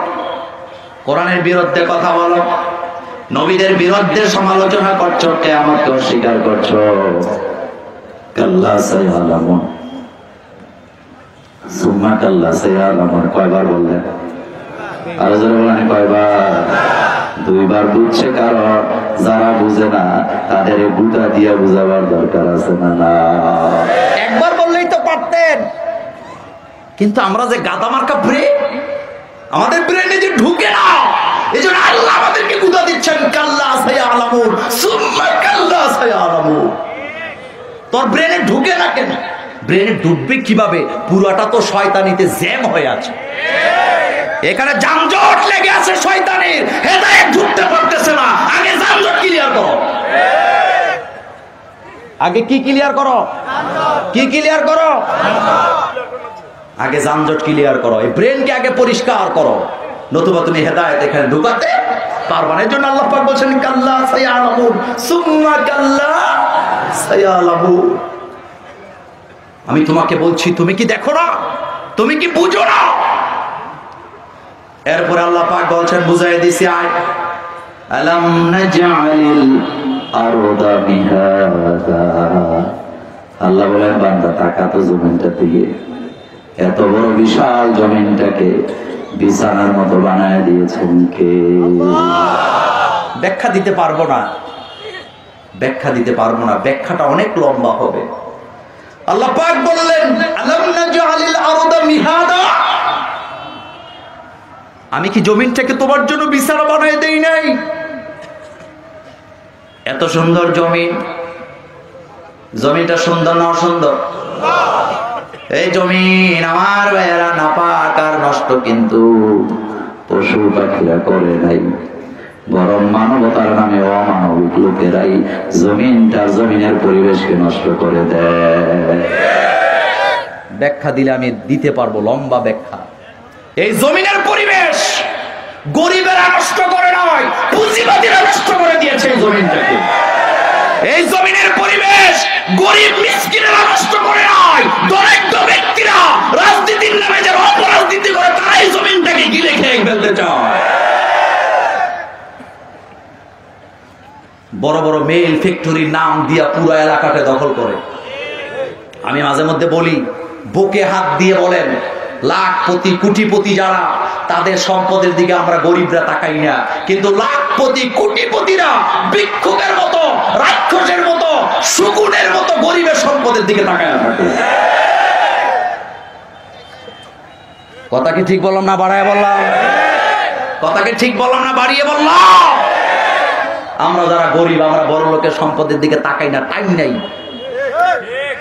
কোরআনের বিরুদ্ধে কথা বলো, নবীদের বিরুদ্ধে সমালোচনা করছো, কিয়ামতকে অস্বীকার করছো। কাল্লা সায়ালামুন, সুম্মা কাল্লা সায়ালামুন, কয়বার বললেন? আরো জোরে বলেন কয়বার? দুইবার বুঝছে, কারণ যারা বুঝে না তাদের বুঝা দিয়া বুঝাবার দরকার আছে না? না, একবার বললেই তো পারতেন। কিন্তু আমরা যে গাদা মার্কা ব্রেন, আমাদের ব্রেনে যে ঢুকে না, এই জন্য আল্লাহ আমাদেরকে বুঝা দিচ্ছেন কাল্লা সায়ালামুন, সুম্মা কাল্লা সায়ালামুন। তোর ব্রেনে ঢুকে না কেন? ব্রেনে ঢুকবে কিভাবে? পুরাটা তো শয়তানিতে জ্যাম হয়ে আছে, এখানে যানজট লেগে আছে, শয়তানের হেদায়েত ঢুকতে পারতেছে না। আগে যানজট ক্লিয়ার করো, আগে কি ক্লিয়ার করো? কি ক্লিয়ার করো? আগে যানজট ক্লিয়ার করো, এই ব্রেনকে আগে পরিষ্কার করো, নতুবা তুমি হেদায়েত এখানে ঢুকাতে পারবে না। এর জন্য আল্লাহ পাক বলেন কাল্লা সায়ালামুন, সুম্মা কাল্লা সায়ালামুন। আমি তোমাকে বলছি, তুমি কি দেখো না? তুমি কি বুঝো না? এরপরে আল্লাহ পাক বলছেন, বুঝাই দিছি, আয় আলাম নাজআলিল আরদা মিহাদা। আল্লাহ বলেন বান্দা তাকা তো জমিনটা দিকে, এত বড় বিশাল জমিনটাকে বিছানার মতো বানায় দিয়েছেন কে? ব্যাখ্যা দিতে পারবো না, ব্যাখ্যা দিতে পারবো না, ব্যাখ্যাটা অনেক লম্বা হবে। আল্লাহ পাক বললেন, আলাম নাজআলিল আরদা মিহাদা, আমি কি জমিনটাকে তোমার জন্য বিছানা বানিয়ে দেই নাই? এত সুন্দর জমিন, জমিটা সুন্দর না অসুন্দর? এই জমিন আমার ভাইয়েরা নাপাক আর নষ্ট কিন্তু পশু পাখিরা করে নাই, বরং মানবতার নামে অমানবিক লোকেরাই জমিনের পরিবেশকে নষ্ট করে দেয়। ব্যাখ্যা দিলে আমি দিতে পারবো, লম্বা ব্যাখ্যা। এই জমিনের পরিবেশ গরিবেরা নষ্ট করে নয়, পুঁজিবাদীরা নষ্ট করে দিয়েছে এই জমিনটাকে। এই জমিনের পরিবেশ গরিব মিসকিনেরা নষ্ট করে নয়, দরিদ্র ব্যক্তিরা রাজনীতির নামে যারা অপরাজনীতি করে তারা এই জমিনটাকে গিলে খেয়ে ফেলতে চায়। বড় বড় মেল ফ্যাক্টরির নাম দিয়া পুরো এলাকাটা দখল করে। আমি মাঝে মধ্যে বলি, বুকে হাত দিয়ে বলেন, লাখপতি কোটিপতি যারা, তাদের সম্পদের দিকে আমরা গরিবরা তাকাই না, কিন্তু লাখপতি কোটিপতিরা ভিক্ষুকের মতো, রাক্ষসের মতো, শকুনের মতো গরিবের সম্পদের দিকে তাকায় না থাকে। কথা কি ঠিক বললাম না বাড়ায় বললাম? কথা কি ঠিক বললাম না বাড়িয়ে বললাম? আমরা যারা গরিব, আমরা বড় লোকের সম্পদের দিকে তাকাই না, টাইম নাই,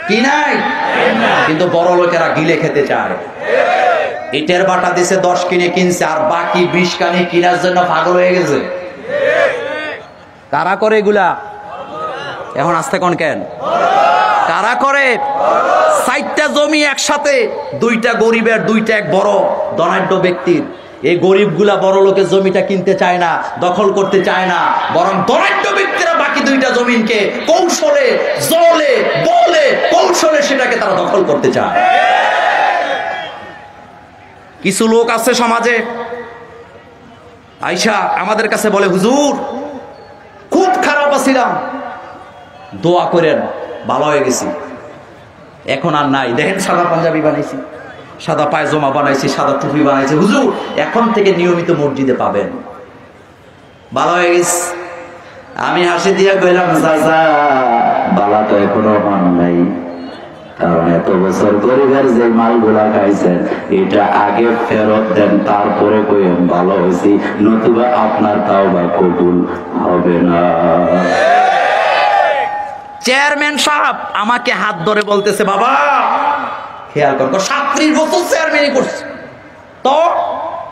কি নাই, কিন্তু বড় লোকেরা গিলে খেতে চায়। ইটের বাটা দিছে 10 কিনে কিনছে, আর বাকি 20 কানি কিনার জন্য পাগল হয়ে গেছে। কারা করে এগুলা? এখন আসতে কোন কেন কারা করে? 4টা জমি একসাথে, 2টা গরিবের, 2টা এক বড় ধনাঢ্য ব্যক্তির। এই গরিবগুলা বড় লোকের জমিটা কিনতে চায় না, দখল করতে চায় না, বরং ধনাঢ্য ব্যক্তিরা বাকি 2টা জমিনকে কৌশলে, জলে, বলে, কৌশলে সেটাকে তারা দখল করতে চায়। কিছু লোক আছে সমাজে, আইসা আমাদের কাছে বলে, হুজুর খুব খারাপ আছিলাম, দোয়া করেন, ভালো হয়ে গেছি, এখন আর নাই। দেখেন সাদা পাঞ্জাবি বানাইছি, সাদা পায়জামা বানাইছি, সাদা টুপি বানাইছি, হুজুর এখন থেকে নিয়মিত মসজিদে পাবেন, ভালো হয়ে গেছে। আমি হাসি দিয়ে কইলাম, চাচা বাবা তো এখনো হন নাই, কারণ এত বছর গরিবের যে মালগুলা খাইছেন এটা আগে ফেরত দেন, তারপরে কইেন ভালো হয়েছি, নতুবা আপনার তাওবা কবুল হবে না। চেয়ারম্যান সাহেব আমাকে হাত ধরে বলতেছে, বাবা খেয়াল কর, 37 বছর চেয়ারম্যানই করছে তো,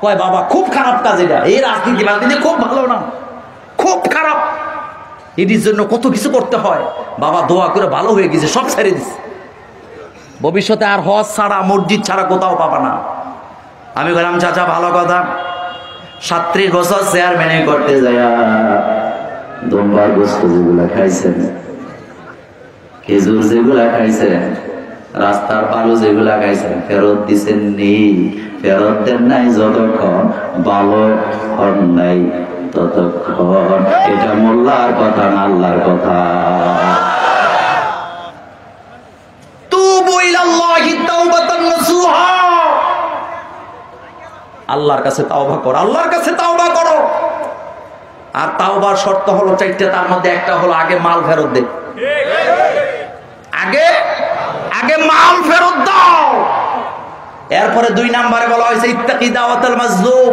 কয় বাবা খুব খারাপ কাজ এটা, এই রাজনীতি খুব ভালো না, খুব খারাপ, এটির জন্য কত কিছু করতে হয়। বাবা দোয়া করে ভালো হয়ে গেছে, সব ছেড়ে দিচ্ছে, ভবিষ্যতে আর হজ ছাড়া, মসজিদ ছাড়া কোথাও পাবা না। আমি বললাম, চাচা ভালো কথা, 37 বছর চেয়ারম্যানই করতে যায় দুম্বার গোস্ত যেগুলা খাইছেন, খেজুর যেগুলা খাইছেন, রাস্তার বালু যেগুলা খাইছেন, ফেরত দিচ্ছেন নি? ফেরত দেন নাই যতক্ষণ ভালো হন নাই ততক্ষণ। এটা মোল্লার কথা না আল্লাহর কথা। আল্লাহর কাছে তাওবা করো, আল্লাহর কাছে তাওবা করো। আর তাওবার শর্ত হলো 4টা, তার মধ্যে একটা হলো আগে মাল ফেরত দে, আগে মাল ফেরত দাও। এরপরে 2 নম্বরে বলা হয়েছে ইত্তাকি দাওয়াতুল মাজলুম,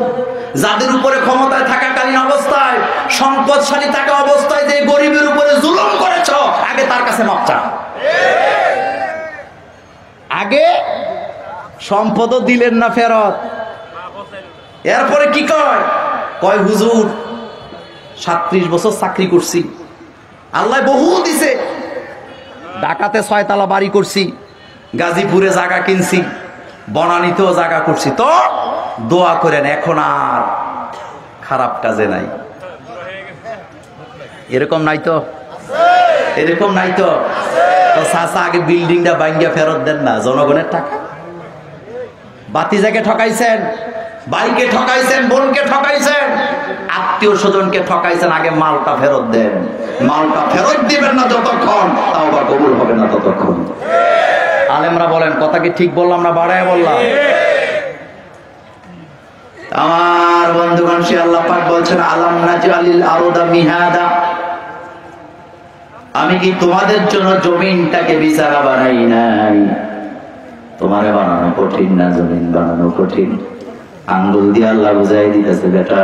যাদের উপরে ক্ষমতায় থাকাকালীন অবস্থায়, সম্পদশালী থাকা অবস্থায় যে গরিবের উপরে জুলুম করেছো, আগে তার কাছে মাপ চাও। আগে সম্পদও দিলেন না ফেরত, এরপরে কি কয় হুজুর 37 বছর চাকরি করছি, আল্লাহ বহু দিছে, ঢাকাতে 6 তলা বাড়ি করছি, গাজীপুরে জায়গা কিনছি, বনানীতেও জায়গা করছি, তো দোয়া করেন এখন আর খারাপ কাজে নাই। এরকম নাই তো, এরকম নাই তো। চাচা আগে বিল্ডিংটা ভাঙ্গিয়া ফেরত দেন না, জনগণের টাকা। বাতিজাকে ঠকাইছেন, ভাইকে ঠকাইছেন, বোনকে ঠকাইছেন, আত্মীয় স্বজনকে ঠকাইছেন, আগে মালটা ফেরত দেন। মালটা ফেরত দিবেন না যতক্ষণ তাওবা কবুল হবে না ততক্ষণ। আলেমরা বলেন, কথা কি ঠিক বললাম না বাড়ায় বললাম? আমার বন্ধুগণ, সে আল্লাহ পাক বলছেন, আলাম নাজআলিল আরদা মিহাদা, আমি কি তোমাদের জন্য জমিনটাকে বিছানা বানাই নাই? তোমারে বানানো কঠিন না, জমিন বানানো কঠিন? আঙ্গুল দিয়ে আল্লাহ বুঝাই দিতেছে, বেটা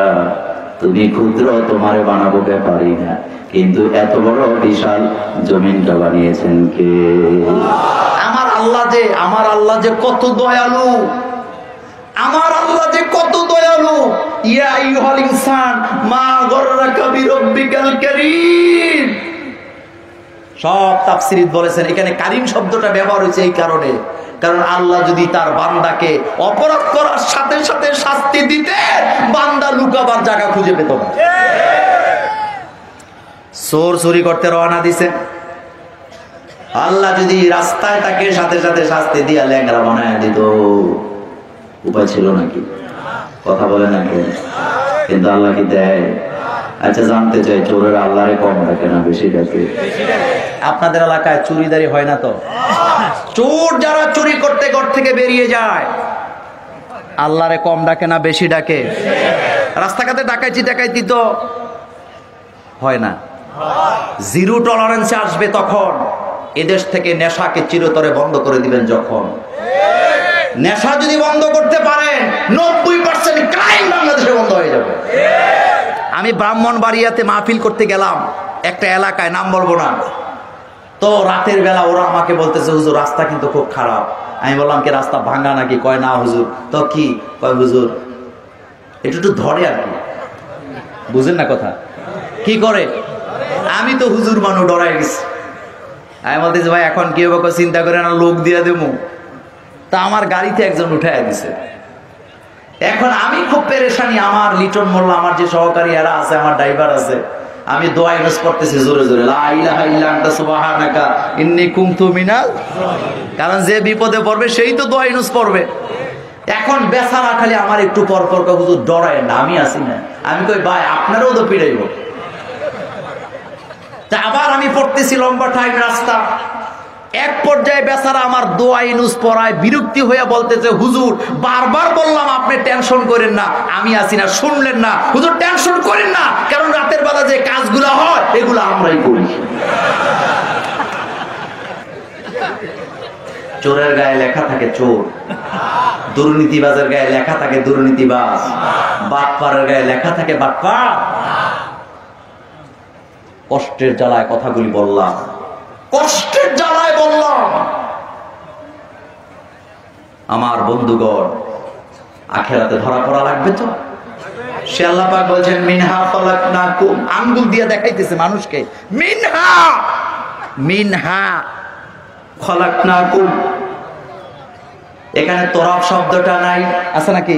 তুমি ক্ষুদ্র, তোমারে বানাবো পারি না, কিন্তু এত বড় বিশাল জমিনটা বানিয়েছেন কে? আমার আল্লাহ যে কত দয়ালু, আমার আল্লাহ যে কত দয়ালু। ইয়া আইয়ুহাল ইনসান মা গররাকা বিরাব্বিকাল কারীম। সব তাফসীর বলেছেন এখানে কারীম শব্দটা ব্যবহার হয়েছে এই কারণে, কারণ আল্লাহ যদি তার বান্দাকে অপরাধ করার সাথে সাথে শাস্তি দিতে, বান্দা লুকাবার জায়গা খুঁজে পেত না। চোর চুরি করতে রওনা দিছে, আল্লাহ যদি রাস্তায় তাকে সাথে সাথে শাস্তি দিয়া ল্যাংড়া বানায় দিত, উপায় ছিল নাকি? কথা বলে নাকি? কিন্তু আল্লাহ কি দেয়? আচ্ছা জানতে চাই, চোরের আল্লাহরে কম ডাকে না বেশি ডাকে? আপনাদের এলাকায় চুরিদারি হয় না তো? চোর যারা চুরি করতে ঘর থেকে বেরিয়ে যায়, আল্লাহরে কম ডাকে না বেশি ডাকে? রাস্তাঘাটে ডাকাইতি তো হয় না? জিরো টলারেন্সে আসবে তখন। এদেশ থেকে নেশাকে চিরতরে বন্ধ করে দিবেন যখন। নেশা যদি বন্ধ করতে পারেন, 90% ক্রাইম বাংলাদেশে বন্ধ হয়ে যাবে। আমি ব্রাহ্মণবাড়িয়াতে মাহফিল করতে গেলাম একটা এলাকায়, নাম বলবো না। তো রাতের বেলা ওরা আমাকে বলতেছে, হুজুর রাস্তা কিন্তু খুব খারাপ। আমি বললাম কি রাস্তা ভাঙা নাকি? কয় না হুজুর। তো কি? কয় হুজুর একটু ধরে আর কি, বুঝেন না কথা? কি করে? আমি তো হুজুর মানুষ, ডরাই গেছি। আমি বলতেছি ভাই এখন কি হবে? চিন্তা করে না, লোক দিয়ে দেবো। তা আমার গাড়িতে একজন উঠাই দিছে। এখন আমি খুব পেরেশানি। আমার লিটন মোল্লা, আমার যে সহকারী এরা আছে, আমার ড্রাইভার আছে, আমি দোয়া ইউজ করতেছি জোরে জোরে, লা ইলাহা ইল্লা আনতা সুবহানাকা ইন্নী কুনতু মিনাল, কারণ যে বিপদে পড়বে সেই তো দোয়া ইউজ পড়বে। এখন বেচারা খালি আমার একটু পর পর হুজুর ডরায় না, আমি আসি না। আমি কই ভাই আপনারও তো পিড়াইব। তা আবার আমি পড়তেছি লম্বা টাইম রাস্তা। এক পর্যায়ে বেচারা আমার দোয়া ইউজ পড়ায় বিরক্তি হয়ে বলতেছে, হুজুর বারবার বললাম আপনি টেনশন করেন না, আমি আসি না, শুনলেন না। হুজুর টেনশন করেন না, কারণ রাতের বেলা যে কাজগুলো হয় এগুলো আমরাই করি। চোরের গায়ে লেখা থাকে চোর, দুর্নীতিবাজের গায়ে লেখা থাকে দুর্নীতিবাজ, বাটপারের গায়ে লেখা থাকে বাটপার। কষ্টের জ্বালায় কথাগুলি বললাম, কষ্টের জ্বালায় বললাম। আমার বন্ধুগণ, আখেরাতে ধরা পড়া লাগবে তো। সে আল্লাহ পাক বলছেন মিনহা খলাকনাকুম, আঙ্গুল দিয়ে দেখাইতেছে মানুষকে, মিনহা খলাকনাকুম। এখানে তরাব শব্দটা নাই, আছে নাকি?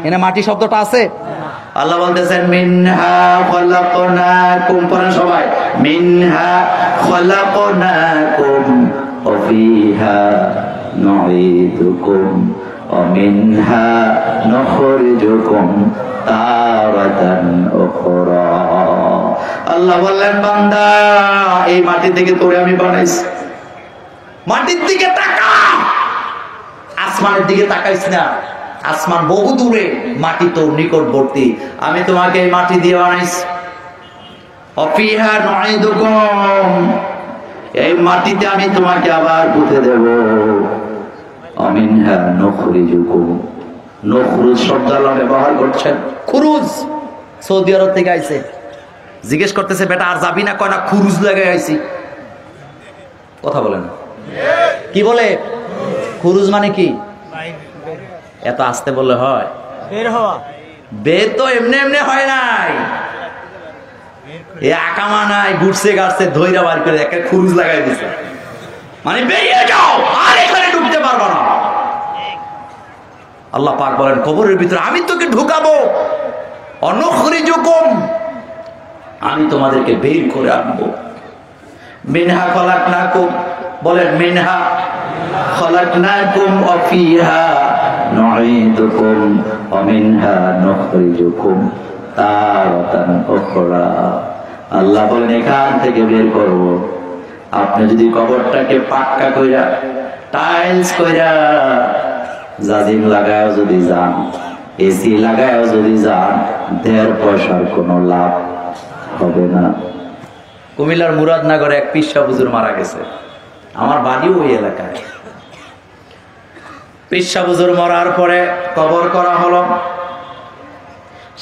এখানে মাটি শব্দটা আছে। আল্লাহ বলতেছেন মিনহা খলাকনাকুম, পড়েন সবাই, মিনহা খলাকনাকুম ওয়া ফিহা নুঈদুকুম ওয়া মিনহা নুখরিজুকুম তারাতান উখরা। আল্লাহ বললেন বান্দা, এই মাটি থেকে তোরে আমি বানাইছি। মাটির দিকে তাকা, আসমানের দিকে তাকাইস না। আসমান বহু দূরে, মাটি তো নিকটবর্তী। আমি তোমাকে এই মাটি দিয়ে বানাইছি। অফিহা নুঈদুকুম, এই মাটিতে আমি তোমাকে আবার পুঁতে দেব। অমিনহা নুখরিজুকুম, নুখরুজ শব্দ আল্লাহ ব্যবহার করছেন। খুরুজ সৌদি আরব থেকে আইছে। জিজ্ঞেস করতেছে বেটা আর যাবি না? কয় না, খুরুজ লাগাই আইছি। কথা বলেন কি বলে? খুরুজ মানে কি? এত আসতে বললে হয়? বের হওয়া। বের তো এমনি এমনি হয় নাই, এ আকামা নাই, ঘুরছে গাছছে ধৈরা বার করে একটা খুরুজ লাগাই দিছে, মানে বেরিয়ে যাও, আর এখানে ঢুকতে পারবো না। আল্লাহ পাক বলেন কবরের ভিতরে আমি তোকে ঢুকাবো। অনুখরিজুকুম, আমি তোমাদেরকে বের করে আনবো। মিনহা খলাকনাকুম, বলেন মিনহা খলাকনাকুম ওয়া ফিহা নুঈদুকুম ওয়া মিনহা নুখরিজুকুম তারাতান উখরা। আল্লাহ বলেন এখান থেকে বের করব। আপনি যদি কবরটাকে পাক্কা কইরা, টাইলস কইরা, জাজিম লাগায়ও যদি যান, এসি লাগায়ও যদি যান, 1.5 পয়সার কোনো লাভ হবে না। কুমিল্লার মুরাদনগরে এক পিসা হুজুর মারা গেছে, আমার বাড়িও ওই এলাকায়। পিসা হুজুর মরার পরে কবর করা হলো,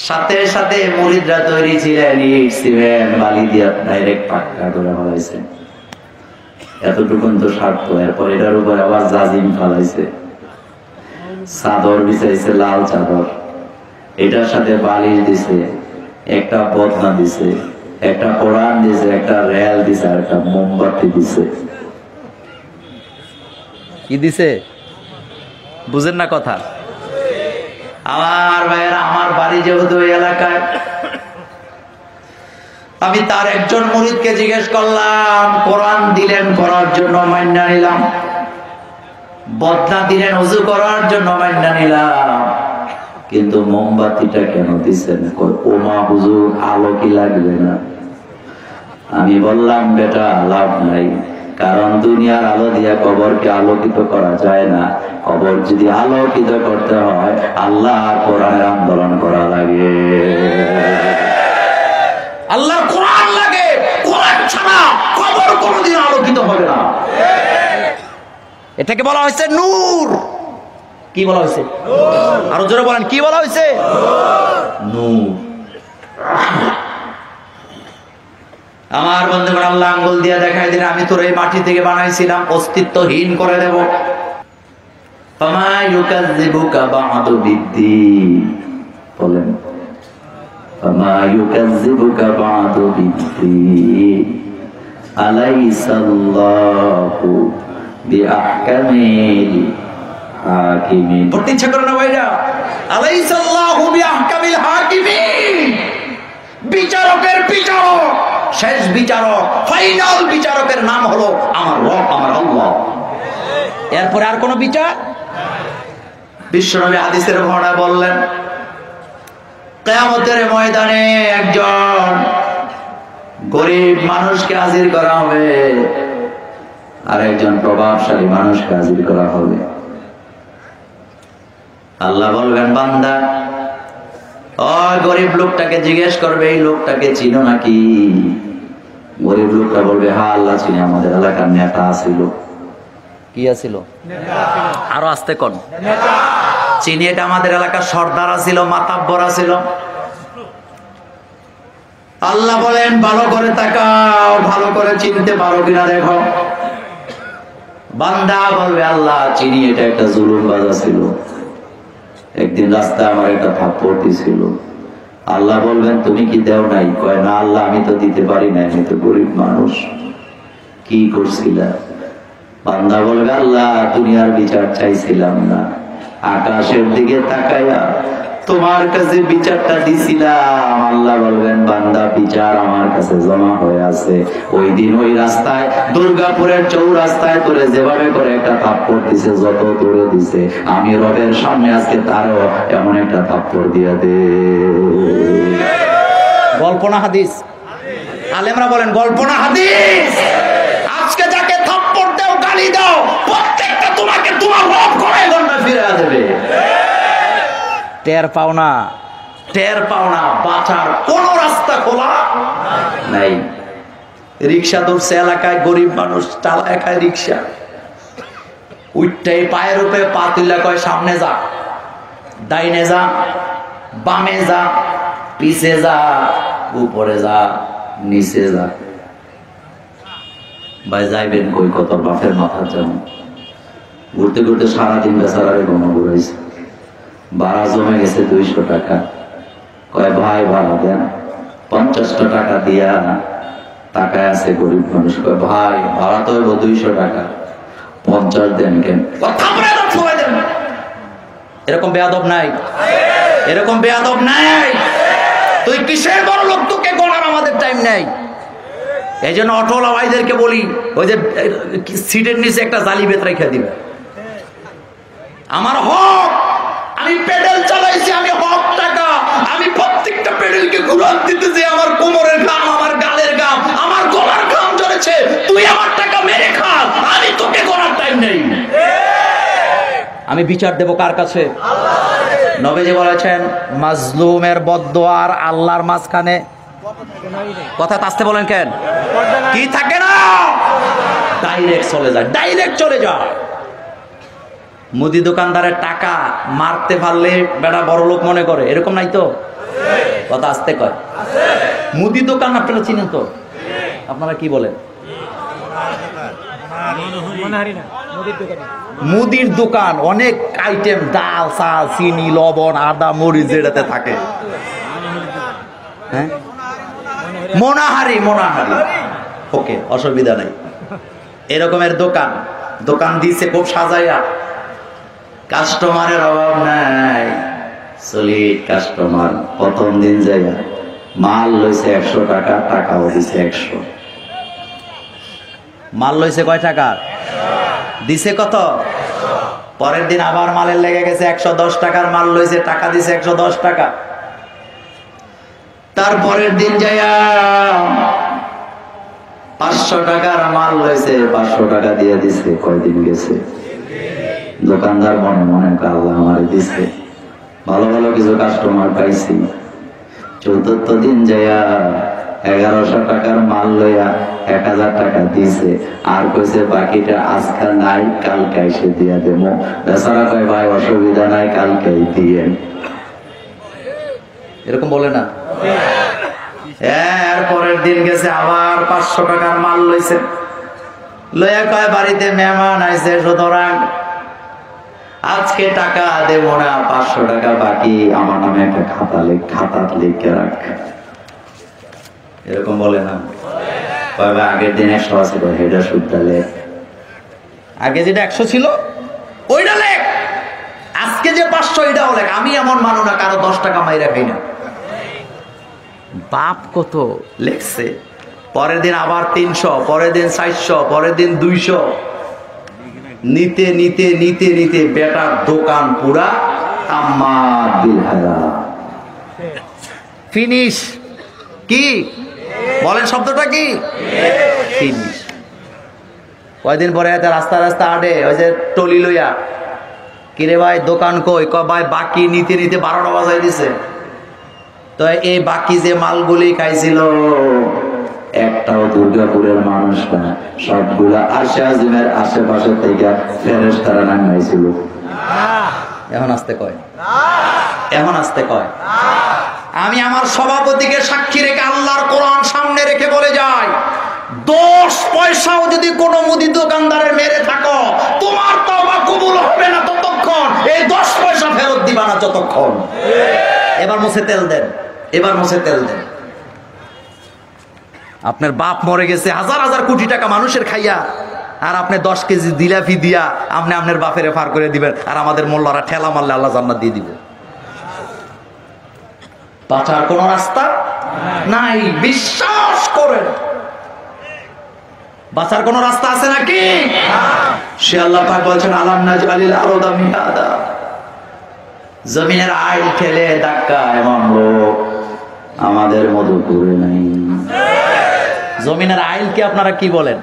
সাথে সাথে মুরিদরা তৈরি ছিলেন, ইট সিমেন্ট বালি দিয়া ডাইরেক্ট পাক্কা করে ফেলাইছে। এতটুকুন তো স্বার্থ। এরপর এটার উপর আবার জাজিম ফালাইছে, চাদর বিছাইছে, লাল চাদর, এটার সাথে বালিশ দিছে, একটা বদনা দিছে, একটা কোরআন দিছে, একটা রেল দিছে, আর একটা মোমবাতি দিছে। কি দিছে বুঝেন না কথা? আমার ভাইয়েরা, আমার বাড়ি যেহেতু ওই এলাকায়, আমি তার একজন মুরিদকে জিজ্ঞেস করলাম, কোরআন দিলেন পড়ার জন্য মাইনা নিলাম, বদনা দিলেন ওযু করার জন্য মাইনা নিলাম, কিন্তু মোমবাতিটা কেন দিচ্ছেন? ওমা হুজুর, আলো কি লাগবে না? আমি বললাম, বেটা লাভ নাই, কারণ দুনিয়ার আলো দিয়া কবরকে আলোকিত করা যায় না। কবর যদি আলোকিত করতে হয়, আল্লাহ আর কোরআনের আন্দোলন করা লাগে, আল্লাহর কোরআন লাগে। কোরআন ছাড়া কবর কোনোদিন আলোকিত হবে না। এটাকে বলা হয়েছে নূর। কি বলা হয়েছে? আরো জোরে বলেন, কি বলা হয়েছে? নূর। আমার বন্ধুগণ, আল্লাহ আঙ্গুল দিয়ে দেখাই দিন, আমি তোর এই মাটি থেকে বানাইছিলাম, অস্তিত্বহীন করে দেব। ফামা ইউকাযযিবুকা বা'দু বিদ্দীন, বলেন ফামা ইউকাযযিবুকা বা'দু বিদ্দীন আলাইসাল্লাহু বিআহকামিল হাকিমিন। পড়তে ইচ্ছা করে না ভাইরা? আলাইসাল্লাহু বিআহকামিল হাকিমিন, বিচারকের বিচারক, শেষ বিচারক, ফাইনাল বিচারকের নাম হলো আমার রব, আমার আল্লাহ। এরপরে আর কোন বিচার? বিশ্বনবী হাদিসের বর্ণনায় বললেন, কিয়ামতের ময়দানে একজন গরিব মানুষকে হাজির করা হবে, আর একজন প্রভাবশালী মানুষকে হাজির করা হবে। আল্লাহ বলবেন, বান্দা, ওই গরিব লোকটাকে জিজ্ঞেস করবে, এই লোকটাকে চিনো নাকি? গরিব লোকটা বলবে, হ্যাঁ আল্লাহ চিনি, আমাদের এলাকার নেতা ছিল। কি আছিল? আরো আস্তে কোন? চিনি, এটা আমাদের এলাকার সর্দার ছিল, মাতাব্বর ছিল। আল্লাহ বলেন, ভালো করে তাকাও, ভালো করে চিনতে পারো কিনা দেখো। বান্দা বলবে, আল্লাহ চিনি, এটা একটা জুলুম বাজা ছিল, একদিন রাস্তায় আমার একটা থাপ্পড় দিছিল। আল্লাহ বলবেন, তুমি কি দেও নাই? কয় না আল্লাহ, আমি তো দিতে পারি না, আমি তো গরিব মানুষ। কি করছিলা? বান্দা বলবে, আল্লাহ দুনিয়ার বিচার চাইছিলাম না, আকাশের দিকে তাকাইয়া তোমার কাছে বিচারটা দিছিলাম। আল্লাহ বলবেন, বান্দা বিচার আমার কাছে জমা হয়ে আছে। ওই দিন ওই রাস্তায়, দুর্গাপুরের চৌরাস্তায় তোরে যেভাবে করে একটা থাপ্পড় দিছে, যত তোরে দিছে, আমি রবের সামনে আজকে তারও এমন একটা থাপ্পড় দিয়ে দে। গল্প না হাদিস? আলেমরা বলেন, গল্প না হাদিস? আজকে যাকে থাপ্পড় দাও, গালি দাও, প্রত্যেকটা তোমাকে তোমার রব করে গন্ডা ফিরে দেবে। টের পাও না, টের পাও না, বাঁচার কোন রাস্তা খোলা নাই। রিক্সা ধরছে এলাকায়, গরিব মানুষ চালায় খায় রিক্সা, উঠটাই পায়ের উপরে পা তুলে কয়, সামনে যা, ডাইনে যা, বামে যা, পিছে যা, উপরে যা, নিচে যা। ভাই যাইবেন কই? কত বাপের মাথার জন্য ঘুরতে ঘুরতে সারাদিন বেচারারে গণ ঘুরাইছে, ভাড়া জমে গেছে 200 টাকা। কয় ভাই ভাড়া দেন। 50 টাকা দিয়া টাকায় আছে গরিব মানুষ। কয় ভাই ভাড়া তো 200 টাকা, 50 দেন কেন? এরকম বেয়াদব নাই, এরকম বেয়াদব নাই। তুই কিসের বড় লোক? তোকে গণার আমাদের টাইম নাই। এই জন্য অটোলা ভাইদেরকে বলি, ওই যে সিটের নিচে একটা জালি বেত রেখে দিবে। আমার হক, আমি পেডেল চালাইছি, আমি হক টাকা, আমি প্রত্যেকটা পেডেলকে ঘুরান দিতেছি, আমার কোমরের ঘাম, আমার গালের ঘাম, আমার গলার ঘাম ঝরেছে। তুই আমার টাকা মেরে খা, আমি তোকে করার টাইম নেই। আমি বিচার দেব কার কাছে? নবীজি বলেছেন, মাজলুমের বদদোয়া আর আল্লাহর মাঝখানে কথা আসতে বলেন কেন? কি থাকে না, ডাইরেক্ট চলে যায়, ডাইরেক্ট চলে যায়। মুদি দোকানদারের টাকা মারতে পারলে বেটা বড় লোক মনে করে, এরকম নাই তো? কথা আসতে কয়। মুদি দোকান আপনারা চিনেন তো? আপনারা কি বলেন? মুদির দোকান অনেক আইটেম, ডাল, চাল, চিনি, লবণ, আদা, মরিচ যেটাতে থাকে। হ্যাঁ, মোনাহারি, মোনাহারি, ওকে, অসুবিধা নাই। এরকমের দোকান, দোকান দিছে খুব সাজাইয়া, কাস্টমারের অভাব নাই, সলিড কাস্টমার। প্রথম দিন যাইয়া মাল লইছে 100 টাকা, টাকাও দিছে 100। মাল লইছে কয় টাকা? দিছে কত? পরের দিন আবার মালের লেগে গেছে 110 টাকার মাল লইছে, টাকা দিছে 110 টাকা। তারপরের দিন যাইয়া 500 টাকার মাল লইছে, 500 টাকা দিয়ে দিছে। কয়দিন গেছে? দোকানদার মনে মনে আল্লাহ আমারে দিছে, ভালো ভালো কিছু কাস্টমার পাইছি। চতুর্থ দিন যাইয়া 1100 টাকার মাল লইয়া 1000 টাকা দিছে, আর কইছে বাকিটা আজকাল নাই, কালকে এসে দিয়া দেবো। বেচারা কয় ভাই অসুবিধা নাই, কালকেই দিয়েন। এরকম বলে না? এর পরের দিন গেছে আবার 500 টাকার মাল লইছে, লইয়া কয় বাড়িতে মেহমান আইছে, সুতরাং আজকে টাকা দেব না, 500 টাকা বাকি, আমার নামে একটা খাতা লিখে রাখ। এরকম বলে না? আগের দিন 100 ছিল, সেটা সুদটা লেখ। আগে যেটা 100 ছিল ওইটা লেখ, আজকে যে 500 এটাও লেখ। আমি এমন মানো না কারো 10 টাকা মাইরা খাই না। বাপ কত লেখছে। পরের দিন আবার 300, পরের দিন 400, পরের দিন 200। নিতে নিতে নিতে নিতে বেটার দোকান পুরা ফিনিশ। কি বলেন শব্দটা কি? ফিনিশ। কয়দিন পরে রাস্তা রাস্তা আডে ওই যে টলি লইয়া, কিরে ভাই দোকান কই? কয় ভাই বাকি নিতে নিতে 12টা বাজাই দিছে। তো এই বাকি যে মালগুলি খাইছিল একটাও দুর্গাপুরের মানুষ না, সবগুলা আশিমের আশেপাশে থেকে ফেরেশতারা নামাইছিল। এখন আসতে কয়, এখন আসতে কয়। আমি আমার সভাপতিকে সাক্ষী রেখে আল্লাহর কোরআন সামনে রেখে বলে যাই, 10 পয়সাও যদি কোনো মুদি দোকানদারের মেরে থাকো, তোমার তওবা কবুল হবে না ততক্ষণ, এই 10 পয়সা ফেরত দিবা না যতক্ষণ। এবার মুছে তেল দেন, এবার মুছে তেল দেন। আপনার বাপ মরে গেছে, হাজার হাজার কোটি টাকা মানুষের খাইয়া, আর আপনি 10 কেজি জিলাপি দিয়া আপনি আপনার বাপের ফার করে দিবেন, আর আমাদের মোল্লারা ঠেলা মারলে আল্লাহ জান্নাত দিয়ে দিবে। বাঁচার কোন রাস্তা নাই, বিশ্বাস করেন। বাঁচার কোন রাস্তা আছে নাকি? সে আল্লাহ পাক বলছেন, আলাম নাজআলিল আরদা মিহাদা, জমিনের আইল ঠেলে ধাক্কা এমন লোক আমাদের মধুপুরে নাই। জমিনের আইল কি আপনারা কি বলেন?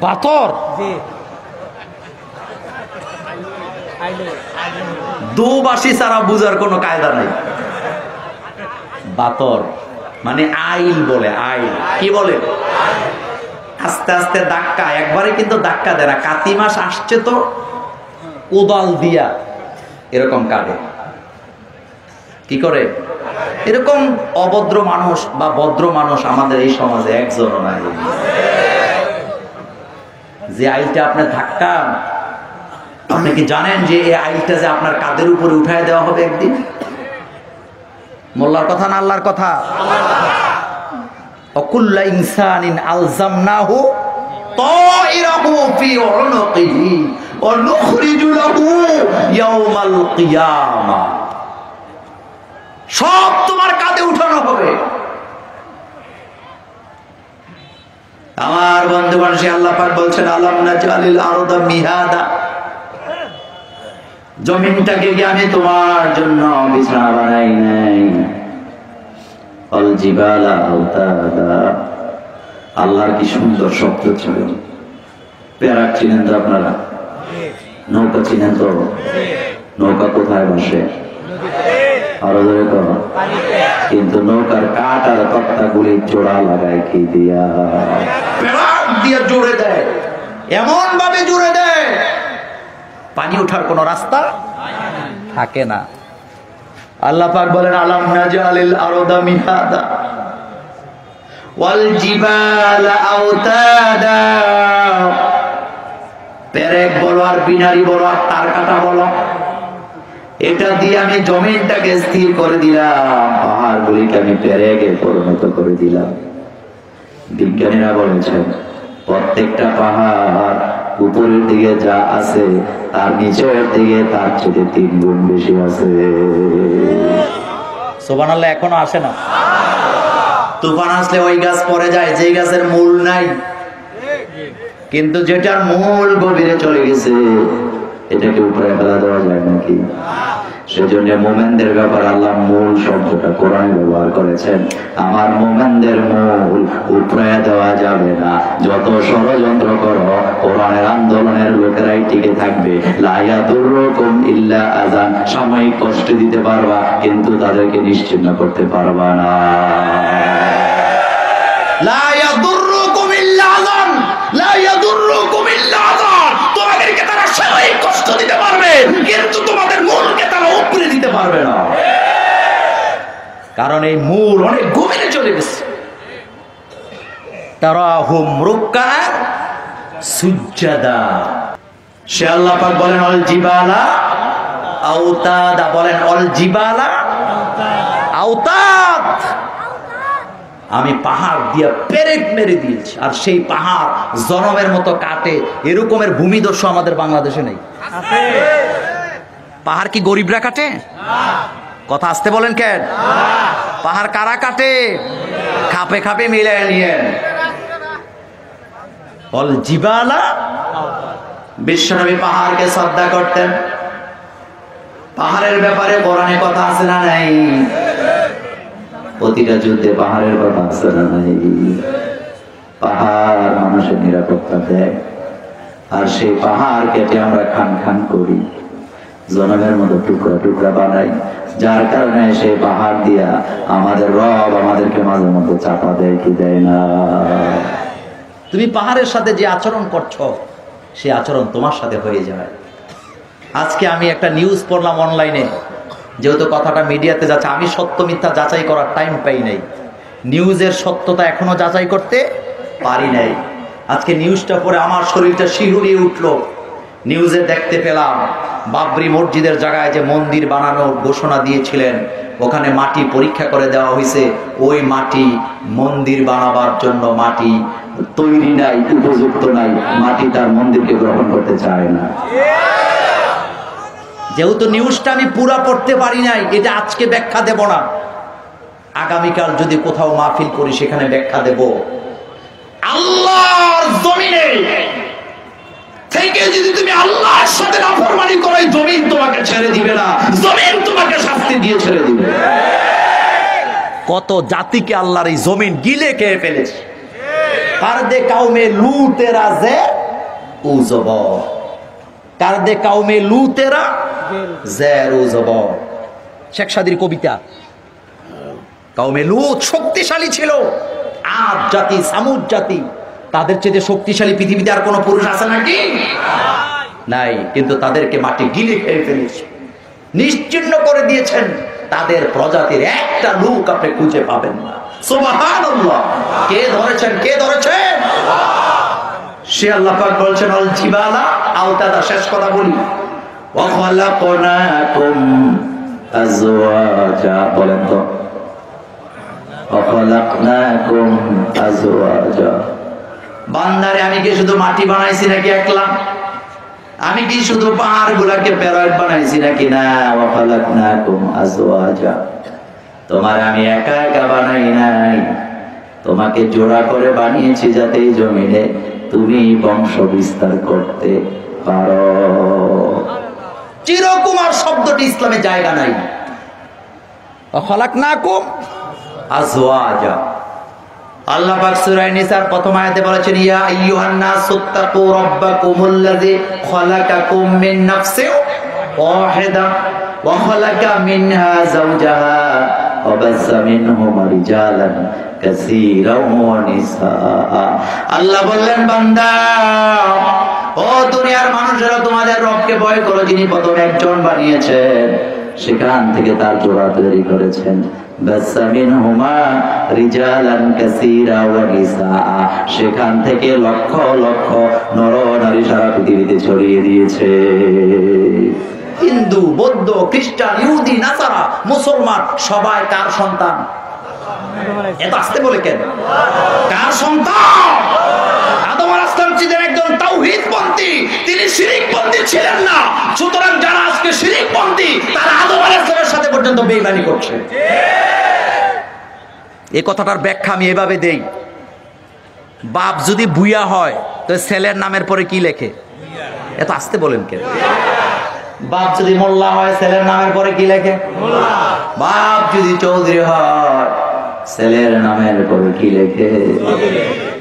বাতর। দুবাসী ছাড়া বুঝার কোনো কায়দা নাই। বাতর মানে আইল বলে, আইল কি বলে? আস্তে আস্তে ধাক্কা, একবারে কিন্তু ধাক্কা দেয় না। কাতি মাস আসছে তো কোদাল দিয়া এরকম কাটে। কি করে? এরকম অভদ্র মানুষ বা ভদ্র মানুষ আমাদের এই সমাজে একজনও নাই। যে আইলটা আপনার ধাক্কা, আপনি কি জানেন যে এই আইলটা যে আপনার কাঁধের উপরে উঠায় দেওয়া হবে একদিন? মোল্লার কথা না আল্লাহর কথা? অকুল্লা ইনসানিন আলজামনাহু তাইরাহু ফি উনুকিহি ওয়া নুখরিজু লাহু ইয়াওমাল কিয়ামাহ। সব তোমার কাঁধে উঠানো হবে। আমার বন্ধুগণ, সে আল্লাহ পাক বলছেন, আলাম নাজআলিল আরদা মিহাদা, জমিনটাকে কি আমি তোমার জন্য বিছানা বানাই নাই? আল জিবালা আওতাদা, আল্লাহর কি সুন্দর শব্দ ছিল। প্যারাক চিনেন তো আপনারা? নৌকা চিনেন তো? নৌকা কোথায় বসে? আরো জোরে করো। কিন্তু নৌকার কাঠ আর তক্তাগুলি জোড়া লাগায় কি দিয়া? পেরাক দিয়ে জুড়ে দেয়, এমন ভাবে জুড়ে দেয় পানি ওঠার কোন রাস্তা থাকে না। আল্লাহ পাক বলেন আলাম নাজালিল আরদা মিহাদা ওয়াল জিবালা আওতাদা। পেরেক বলো আর বিনারি বলো আর তার কাটা বলো, এটা দিয়ে আমি জমিনটাকে স্থির করে দিলাম, পাহাড়গুলিকে আমি পেরেকে পরিণত করে দিলাম। বিজ্ঞানীরা বলেছেন প্রত্যেকটা পাহাড় উপরের দিকে যা আছে তার নিচের দিকে তার চেয়ে 3 গুণ বেশি আছে। সুবহানাল্লাহ। এখনো আসে না? তুফান আসলে ওই গাছ পড়ে যায় যেই গাছের মূল নাই, কিন্তু যেটার মূল গভীরে চলে গেছে এটাকে উপরে ফেলা দেওয়া যায় নাকি? সেজন্য মোমেনদের ব্যাপারে আল্লাহ মূল শব্দটা কোরআনে ব্যবহার করেছেন। আমার মোমেনদের মূল উপরে দেওয়া যাবে না। যত ষড়যন্ত্র করো কোরআনের আন্দোলনের লোকেরাই টিকে থাকবে। লা ইয়াদুররুকুম ইল্লা আযান, সাময়িক কষ্ট দিতে পারবা কিন্তু তাদেরকে নিশ্চিহ্ন করতে পারবা না। লা ইয়াদুররুকুম ইল্লা আযান, লা ইয়াদুররুকুম ইল্লা আযান। তোমাদেরকে তারা সাময়িক কষ্ট দিতে পারবে কিন্তু তোমাদের মূলকে তারা উপরে দিতে পারবে না, কারণ এই মূল অনেক গভীরে চলে গেছে। তারাহুম রুকআন সুজদা। সে আল্লাহ পাক বলেন অল জিবালা আওতাদা, বলেন অল জিবালা আওতাদ। আমি পাহাড় দিয়ে পেরেক মেরে দিয়েছি, আর সেই পাহাড় জনমের মতো কাটে। এরকমের ভূমিদস্যু আমাদের বাংলাদেশে নেই। পাহাড় কি গরিবরা কাটে? কথা আসতে বলেন কেন? পাহাড় কারা কাটে? খাপে খাপে মিলে নিয়ে। অল জিবালা, বিশ্বনবী পাহাড়কে শ্রদ্ধা করতেন। পাহাড়ের ব্যাপারে কোরআনে কথা আছে না নাই? প্রতিটা যুদ্ধে পাহাড়ের কথা আছে না নাই? পাহাড় মানুষের নিরাপত্তা দেয়, আর সেই পাহাড় কেটে আমরা খান খান করি, জনমের মতো টুকরা টুকরা বানাই, যার কারণে সেই পাহাড় দিয়া আমাদের রব আমাদেরকে মাঝে মধ্যে চাপা দেয় কি দেয় না? তুমি পাহাড়ের সাথে যে আচরণ করছো সেই আচরণ তোমার সাথে হয়ে যায়। আজকে আমি একটা নিউজ পড়লাম অনলাইনে, যেহেতু কথাটা মিডিয়াতে যাচ্ছে, আমি সত্য মিথ্যা যাচাই করার টাইম পাই নাই, নিউজের সত্যতা এখনো যাচাই করতে পারি নাই। আজকে নিউজটা পড়ে আমার শরীরটা শিহরিয়ে উঠলো। নিউজে দেখতে পেলাম বাবরি মসজিদের জায়গায় যে মন্দির বানানোর ঘোষণা দিয়েছিলেন, ওখানে মাটি পরীক্ষা করে দেওয়া হয়েছে। ওই মাটি মন্দির বানাবার জন্য মাটি তৈরি নাই, উপযুক্ত নাই, মাটি তার মন্দিরকে গ্রহণ করতে চায় না। যেহেতু নিউজটা আমি পুরা পড়তে পারি নাই, এটা আজকে ব্যাখ্যা দেব না, আগামীকাল যদি কোথাও মাহফিল করি সেখানে ব্যাখ্যা দেব। আল্লাহর জমিনে থেকে যদি তুমি আল্লাহর সাথে নাফরমানি করো, জমিন তোমাকে ছেড়ে দিবে না, জমিন তোমাকে শাস্তি দিয়ে ছেড়ে দিবে। কত জাতিকে আল্লাহর এই জমিন গিলে খেয়ে ফেলেছে। কারদে কাউমে লুতেরা যে উজব, কারদে কাউমে লুতেরা জের উজব। শেখ সাদির কবিতা। কাউমে লুত শক্তিশালী ছিল, আদ জাতি সামুদ জাতি, তাদের চেয়ে শক্তিশালী পৃথিবীতে আর কোন পুরুষ আছে নাকি? নাই, কিন্তু তাদেরকে মাটি গিলে খেয়ে ফেলেছে, নিশ্চিহ্ন করে দিয়েছেন। তাদের প্রজাতির একটা লোক আপনি খুঁজে পাবেন না। সুবহানাল্লাহ। কে ধরেছেন? কে ধরেছেন? সে আল্লাহ পাক বলছেন অল জিবালা আওতাদা। শেষ কথা বলি, ওয়া খালাকনাকুম আজওয়াজা। বলেন তো, ওয়া খালাকনাকুম আজওয়াজা। বান্দারে আমি কি শুধু মাটি বানাইছি নাকি একলা? আমি কি শুধু পাহাড় গুলাকে প্যারয়েড বানাইছি নাকি? না, ওয়া খালাকনাকুম আজওয়াজা। তোমার আমি একা একা বানাই নাই, তোমাকে জোড়া করে বানিয়েছি যাতে এই জমিনে তুমি বংশ বিস্তার করতে পারো। চিরকুমার শব্দটি ইসলামে জায়গা নাই। ওয়া খালাকনাকুম আজওয়াজা। আল্লাহ পাক সূরা নিসার প্রথম আয়াতে বলেছেন, ইয়া আইয়ুহান নাসুত্তাকু রাব্বাকুমুল্লাযী খালাকাকুম মিন নাফসিন ওয়াহিদা ওয়া খালাকা মিনহা যাওজাহা ওয়া বাসসা মিনহুমা রিজালান কাসীরাও ওয়া নিসা। আল্লাহ বললেন, বান্দা ও দুনিয়ার মানুষেরা, তোমাদের রবকে ভয় করো, যিনি প্রথম একজন বানিয়েছেন, সেখান থেকে তার জোড়া তৈরি করেছেন। সেখান থেকে লক্ষ লক্ষ নর নারী সারা পৃথিবীতে ছড়িয়ে দিয়েছে। হিন্দু, বৌদ্ধ, খ্রিস্টান, ইহুদি, নাসারা, মুসলমান সবাই কার সন্তান? এত আসতে বলে কেন? কার সন্তান? আদম আলাইহিস সালাম ছিলেন একজন তাওহীদপন্থী, তিনি শিরকপন্থী ছিলেন না। সুতরাং যারা আজকে শিরকপন্থী, তারা আদম আলাইহিস সালামের সাথে পর্যন্ত বেঈমানি করছে। এই কথাটার ব্যাখ্যা আমি এভাবে দেই, বাপ যদি বুইয়া হয় তো ছেলের নামের পরে কি লেখে? এত আসতে বলেন কেন? বাপ যদি মোল্লা হয় ছেলের নামের পরে কি লেখে? বাপ যদি চৌধুরী হয় ছেলের নামের পরে কি লেখে?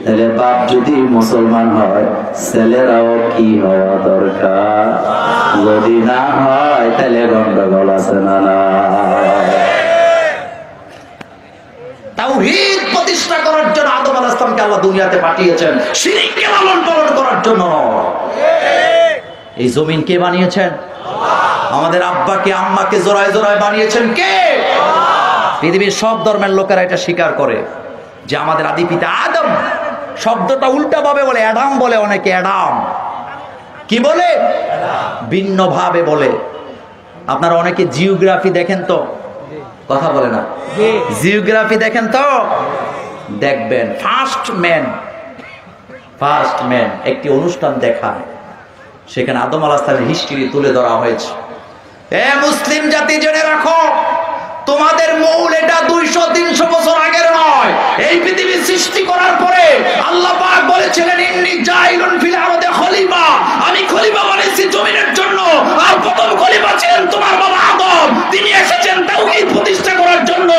তাহলে বাপ যদি মুসলমান হয় ছেলেরাও কি হওয়া দরকার? যদি না হয় তাহলে গন্ডগোল আছে না? তাওহীদ প্রতিষ্ঠা করার জন্য আদম আলাইহিস সালামকে আল্লাহ দুনিয়াতে পাঠিয়েছেন, শিরককে লালন পালন করার জন্য। এই জমিন কে বানিয়েছেন? আমাদের আব্বাকে আম্মাকে জোড়ায় জোড়ায় বানিয়েছেন কে? পৃথিবীর সব ধর্মের লোকেরা এটা স্বীকার করে যে আমাদের আদি পিতা আদম। শব্দটা উল্টা ভাবে বলে, অ্যাডাম বলে অনেকে। অ্যাডাম কি বলে? ভিন্ন ভাবে বলে। আপনারা অনেকে জিওগ্রাফি দেখেন তো? কথা বলে না। জিওগ্রাফি দেখেন তো? দেখবেন ফার্স্ট ম্যান একটি অনুষ্ঠান দেখায়, সেখানে আদম আলাইহিস সালামের হিস্ট্রি তুলে ধরা হয়েছে। এ মুসলিম জাতি, জেনে রাখো, তোমাদের মূল এটা 200-300 বছর আগের নয়। এই পৃথিবী সৃষ্টি করার পরে আল্লাহ পাক বলেছিলেন, ইন্নী জাইলুন ফিল আরদি খলিফা, আমি খলিফা বানিয়েছি জমিনের জন্য। আর প্রথম খলিফা ছিলেন তোমার বাবা আদম। তিনি এসেছেন তাওহীদ প্রতিষ্ঠা করার জন্য।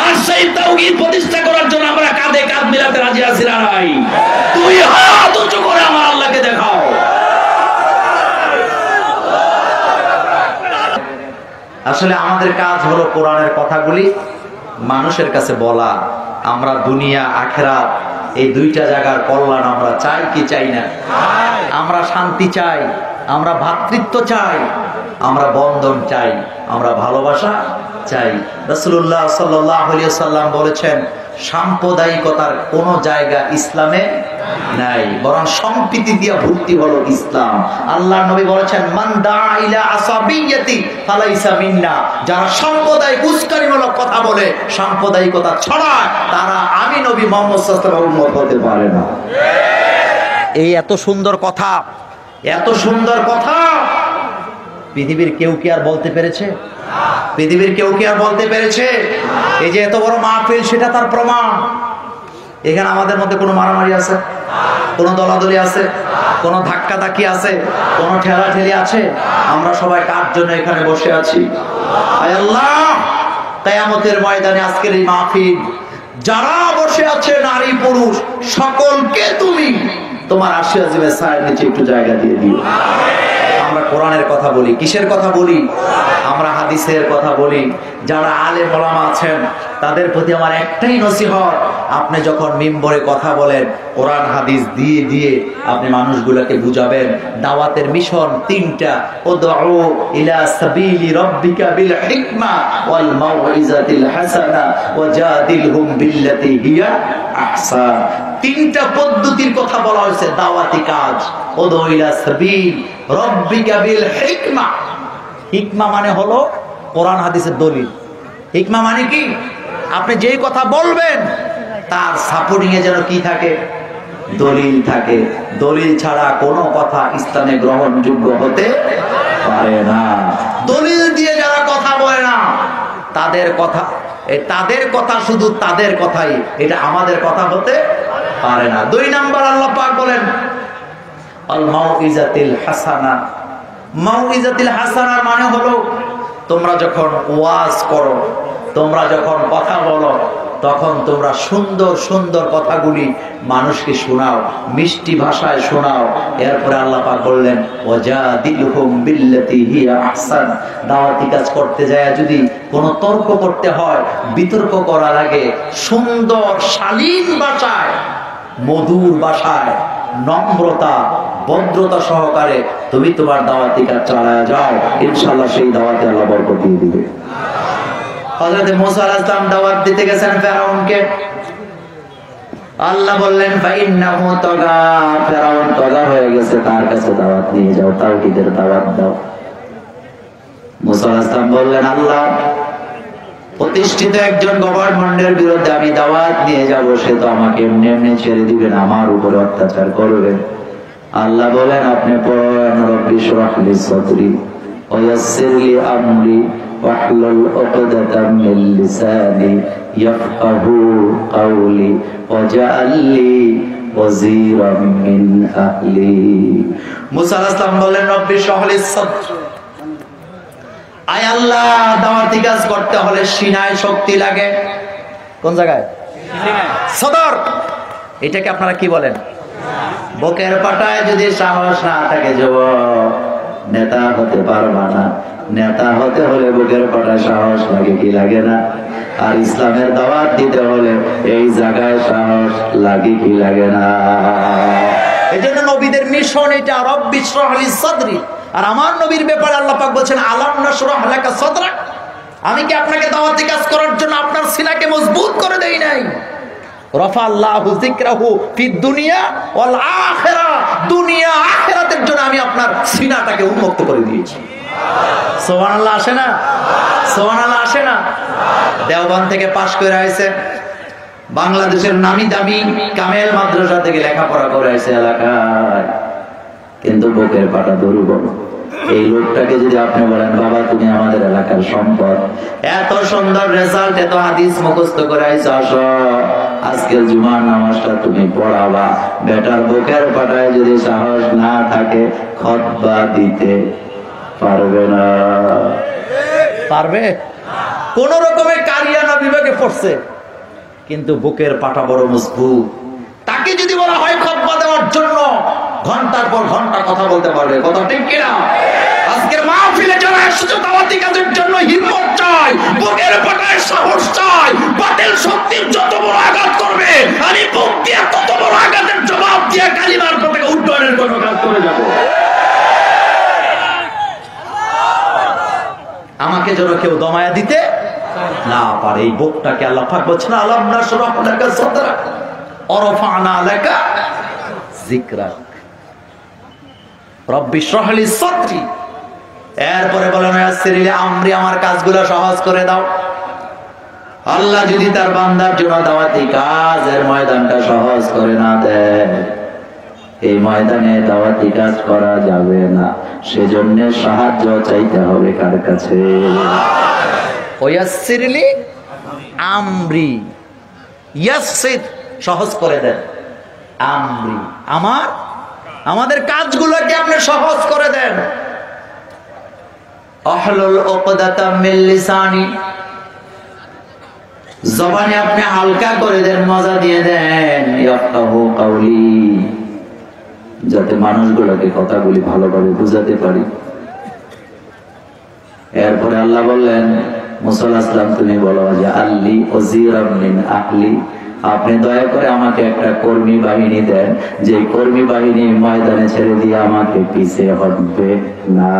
আর সেই তাওহীদ প্রতিষ্ঠা করার জন্য আমরা কাঁধে কাঁধ মিলাতে রাজি আছি না নাই? তুই হাত উঁচু করে আমার আল্লাহকে দেখাও। আসলে আমাদের কাজ হলো কোরআনের কথাগুলি মানুষের কাছে বলা। আমরা দুনিয়া আখিরাত এই দুইটা জায়গার কল্যাণ আমরা চাই কি চাই না? আমরা শান্তি চাই, আমরা ভ্রাতৃত্ব চাই, আমরা বন্ধন চাই, আমরা ভালোবাসা চাই। রাসূলুল্লাহ সাল্লাল্লাহু আলাইহি ওয়াসাল্লাম বলেছেন, সাম্প্রদায়িকতার কোন জায়গা ইসলামে নাই, বরং সম্প্রীতি দিয়ে ভর্তি হলো ইসলাম। আল্লাহর নবী বলেছেন, মান দাআ ইলা আসাবিয়্যাতি ফালাইসা মিন্না, যারা সাম্প্রদায়িক উস্কানিমূলক কথা বলে, সাম্প্রদায়িকতা ছড়ায়, তারা আমি নবী মুহাম্মদ সাল্লাল্লাহু আলাইহি ওয়াসাল্লামের উম্মত হতে পারে না। এই এত সুন্দর কথা, এত সুন্দর কথা পৃথিবীর কেউ কি আর বলতে পেরেছে? পৃথিবীর কেউ কি আর বলতে পেরেছে? এই যে এত বড় মাহফিল, সেটা তার প্রমাণ। এখানে আমাদের মধ্যে কোনো মারামারি আছে? কোনো দলাদলি আছে? কোনো ধাক্কাধাক্কি আছে? কোনো ঠেলাঠেলি আছে? আমরা সবাই কার জন্য এখানে বসে আছি? আয় আল্লাহ, কিয়ামতের ময়দানে আজকের এই মাহফিল যারা বসে আছে, নারী পুরুষ সকলকে তুমি তোমার আরশে আজিমের ছায়ার নিচে একটু জায়গা দিয়ে দিও। আমরা কোরআনের কথা বলি, কিসের কথা বলি? আমরা হাদিসের কথা বলি। যারা আলেম ওলামা আছেন তাদের প্রতি আমার একটাই নসিহত, আপনি যখন মিম্বরে কথা বলেন কোরআন হাদিস দিয়ে দিয়ে আপনি মানুষগুলোকে বুঝাবেন। দাওয়াতের মিশন তিনটা, উদউ ইলা সাবিলি রাব্বিকা বিল হিকমা ওয়াল মাউইজাতিল হাসানা ওয়াজাদিলহুম বিল্লাতি হিয়া আহসান। তিনটা পদ্ধতির কথা বলা হয়েছে দাওয়াতি কাজ। উদউ ইলা সাবিল রাব্বিকা বিল হিকমা। হিকমা মানে হলো কোরআন হাদিসের দলিল। হিকমা মানে কি? আপনি যেই কথা বলবেন তার সাপোর্টিং এ যেন কি থাকে? দলিল থাকে। দলিল ছাড়া কোনো কথা ইসলামে গ্রহণযোগ্য হতে পারে না। দলিল দিয়ে যারা কথা বলে না তাদের কথা শুধু তাদের কথাই, এটা আমাদের কথা হতে পারে না। 2 নাম্বার আল্লাহ পাক বলেন আল মাউইজাতিল হাসানা। মাউইজাতিল হাসানার মানে হলো তোমরা যখন ওয়াজ করো, তোমরা যখন কথা বলো, তখন তোমরা সুন্দর সুন্দর কথাগুলি মানুষকে শোনাও, মিষ্টি ভাষায় শোনাও। এরপরে আল্লাহ পাক বললেন ওয়াজাদিলহুম বিল্লাতি হিয়া আহসান। দাওয়াতি কাজ করতে যায় যদি কোনো তর্ক করতে হয়, বিতর্ক করার আগে সুন্দর শালীন ভাষায়, মধুর ভাষায়, নম্রতা ভদ্রতা সহকারে তুমি তোমার দাওয়াতি কাজ চালায় যাও, ইনশাআল্লাহ সেই দাওয়াতে আল্লাহ বরকত দিয়ে দিবে। হযরত মুসা আলাইহিস সালাম দাওয়াত দিতে গেছেন ফেরাউনকে। আল্লাহ বললেন ফাইন্নাহু তাগা, ফেরাউন তাগা হয়ে গেছে, তার কাছে দাওয়াত নিয়ে যাও, তাওহীদের দাওয়াত দাও। মুসা আলাইহিস সালাম বললেন আল্লাহ, প্রতিষ্ঠিত একজন গভর্নমেন্টের বিরুদ্ধে আমি দাওয়াত নিয়ে যাব, সে তো আমাকে এমনি এমনি ছেড়ে দিবেন, আমার উপরে অত্যাচার করবে। আল্লাহ বলেন আপনি পড়েন রব্বি শরহ লি সাদরি ওয়া ইয়াসসির লি আমরি ওয়াহলুল উকদাতাম মিন লিসানি ইয়াফকাহু কাওলি ওয়াজআল লি ওয়াজিরাম মিন আহলি। মুসা আলাইহিস সালাম বলেন রব্বি শরহ লি সাদরি, আয় আল্লাহ, দাওয়াতি কাজ করতে হলে সিনায় শক্তি লাগে। কোন জায়গায়? সদর। এটাকে আপনারা কি বলেন? বুকের পাটায় যদি সাহস না থাকে যুবক, নেতা হতে পারবা না। নেতা হতে হলে বুকের পাটায় সাহস লাগে, কি লাগে না? আর ইসলামের দাওয়াত দিতে হলে এই জায়গায় সাহস লাগে, কি লাগে না? এজন্য নবীদের মিশন এটা, রব্বি শরহ লি সাদরি। আর আমার নবীর ব্যাপারে আল্লাহ পাক বলেন আলাম নাশরাহ লাকা সাদরাক, আমি কি আপনাকে দাওয়াতি কাজ করার জন্য আপনার সিনাকে মজবুত করে দেই নাই? রাফা আল্লাহু যিকরাহু ফিদ দুনিয়া ওয়াল আখিরা, দুনিয়া আখিরাতের জন্য আমি আপনার সিনাটাকে উন্মুক্ত করে দিয়েছি। সুবহানাল্লাহ আসে না? সুবহানাল্লাহ আসে না? দেওবন্দ থেকে পাশ করে আইছে, বাংলাদেশের নামি দামি কামেল মাদ্রাসা থেকে লেখাপড়া করে আইছে এলাকায়, কিন্তু বুকের পাটা দুর্বল। এই লোকটাকে যদি আপনি বলেন বাবা তুমি আমাদের এলাকার সম্পদ, এত সুন্দর রেজাল্ট, এত হাদিস মুখস্থ করে আইছো, আসো আজকের জুমার নামাজটা তুমি পড়াবা, বেটার বুকের পাটায় যদি সাহস না থাকে খুতবা দিতে পারবে না। পারবে? কোন রকমের কারিয়ানা বিভাগে পড়ছে, কিন্তু বুকের পাটা বড় মজবুত। তাকে যদি বলা হয় খুতবা দেওয়ার জন্য, ঘন্টার পর ঘন্টা কথা বলতে পারবে। কথা ঠিক কিনা? আজকের মাহফিলে যারা এসেছে দাওয়াতি কাজের জন্য হিম্মত চাই, বুকের পাটায় সাহস চাই। বাতিল শক্তির যত বড় আঘাত করবে, আমি বুক দিয়ে তত বড় আঘাতের জবাব দিয়ে কালিমার পতাকা উড্ডয়নের জন্য কাজ করে যাব। আমাকে যেন কেউ দমায়া দিতে না পারে। এই বুকটাকে আল্লাহ পাক বলছেন আলাম নাশরাহ লাকা সাদরাক ওয়া রাফা'না লাকা যিকরাক রব্বি শরহ লি সাদরি। এরপরে বলেন ইয়াসসির লি আমরি, আমার কাজগুলো সহজ করে দাও। আল্লাহ যদি তার বান্দার জন্য দাওয়াতি কাজের ময়দানটা সহজ করে না দেয়, এই ময়দানে দাওয়াতি কাজ করা যাবে না। সেজন্য সাহায্য চাইতে হবে কার কাছে? ইয়াসসির লি আমরি, ইয়াসসির সহজ করে দেন, আমরি আমাদের কাজগুলোকে আপনি সহজ করে দেন। আহলুল উকদাতাম মিন লিসানি, জবানে আপনি হালকা করে দেন, মজা দিয়ে দেন। ইয়াফকাহু কাওলি, যাতে মানুষগুলোকে কথাগুলি ভালোভাবে বুঝাতে পারি। এরপরে আল্লাহ বললেন মুসা আলাইহিস সালাম তুমি বলো যে আল্লি ওয়াজিরাম মিন আহলি, আপনি দয়া করে আমাকে একটা কর্মী বাহিনী দেন, যে কর্মী বাহিনী ময়দানে ছেড়ে দিয়ে আমাকে পিছে হটবে না।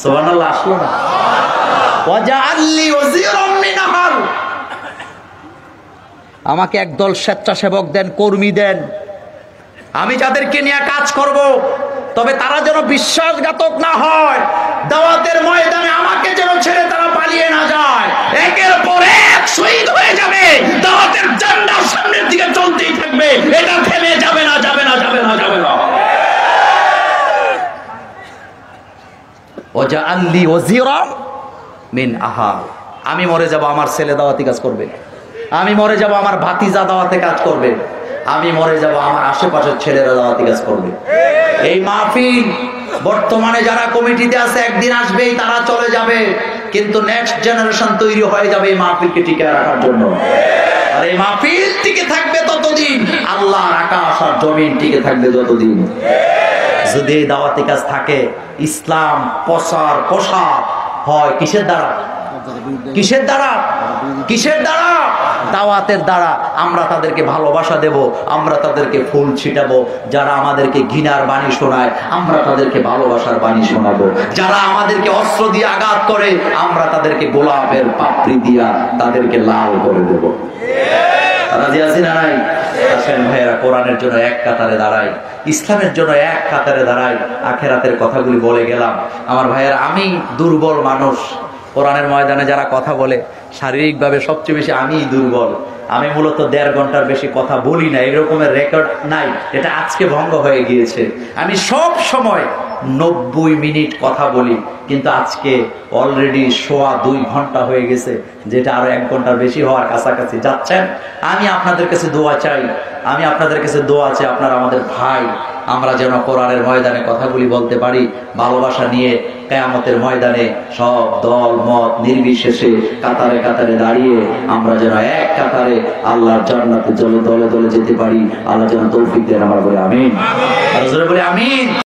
সুবহানাল্লাহ আসলো না? ওয়াজআললি ওয়াজিরাম মিন আহলি, আমাকে একদল স্বেচ্ছাসেবক দেন, কর্মী দেন, আমি যাদেরকে নিয়ে কাজ করব, তবে তারা যেন বিশ্বাসঘাতক না হয়। দাওয়াতের ময়দানে আমাকে যেন ছেড়ে তারা পালিয়ে না যায়। একের পর এক শহীদ হয়ে যাবে, দাওয়াতের ঝান্ডা সামনের দিকে চলতেই থাকবে, এটা থেমে যাবে না, যাবে না, যাবে না, যাবে না। ওয়াজআললি ওয়াজিরাম মিন আহলি, আমি মরে যাব আমার ছেলে দাওয়াতি কাজ করবে, আমি মরে যাব আমার ভাতিজা দাওয়াতে কাজ করবে, আমি মরে যাব আমার আশেপাশের ছেলেরা দাওয়াতি কাজ করবে। এই মাহফিল বর্তমানে যারা কমিটিতে আছে একদিন আসবেই, তারা চলে যাবে, কিন্তু নেক্সট জেনারেশন তৈরি হয়ে যাবে এই মাহফিলকে টিকিয়ে রাখার জন্য। আর এই মাহফিল টিকে থাকবে ততদিন, আল্লাহর আকাশ আর জমিন টিকে থাকবে যতদিন। যদি এই দাওয়াতি কাজ থাকে, ইসলাম প্রসার হয় কিসের দ্বারা? কিসের দ্বারা? কিসের দ্বারা? দাওয়াতের দ্বারা। আমরা তাদেরকে ভালোবাসা দেব, আমরা তাদেরকে ফুল ছিটাবো। যারা আমাদেরকে ঘৃণার বাণী শোনায়, আমরা তাদেরকে ভালোবাসার বাণী শোনাবো। যারা আমাদেরকে অস্ত্র দিয়ে আঘাত করে, আমরা তাদেরকে গোলাপের পাপড়ি দিয়া তাদেরকে লাল করে দেব। রাজি আছি না নাই? আসেন ভাইয়েরা, কোরআনের জন্য এক কাতারে দাঁড়াই, ইসলামের জন্য এক কাতারে দাঁড়াই। আখেরাতের কথাগুলি বলে গেলাম। আমার ভাইয়েরা, আমি দুর্বল মানুষ। কোরআনের ময়দানে যারা কথা বলে, শারীরিকভাবে সবচেয়ে বেশি আমিই দুর্বল। আমি মূলত 1.5 ঘন্টার বেশি কথা বলি না, এরকমের রেকর্ড নাই, এটা আজকে ভঙ্গ হয়ে গিয়েছে। আমি সব সময় 90 মিনিট কথা বলি, কিন্তু আজকে অলরেডি 2.25 ঘন্টা হয়ে গেছে, যেটা আরো 1 ঘন্টার বেশি হওয়ার কাছাকাছি যাচ্ছেন। আমি আপনাদের কাছে দোয়া চাই, আপনারা আমাদের ভাই, আমরা যেন কোরআনের ময়দানে কথাগুলি বলতে পারি ভালোবাসা নিয়ে। কিয়ামতের ময়দানে সব দল মত নির্বিশেষে কাতারে কাতারে দাঁড়িয়ে আমরা যেন এক কাতারে আল্লাহর জান্নাতে দলে দলে যেতে পারি। আল্লাহ যেন তৌফিক দেন। আমরা বলি আমিন। আর জোরে বলি আমিন।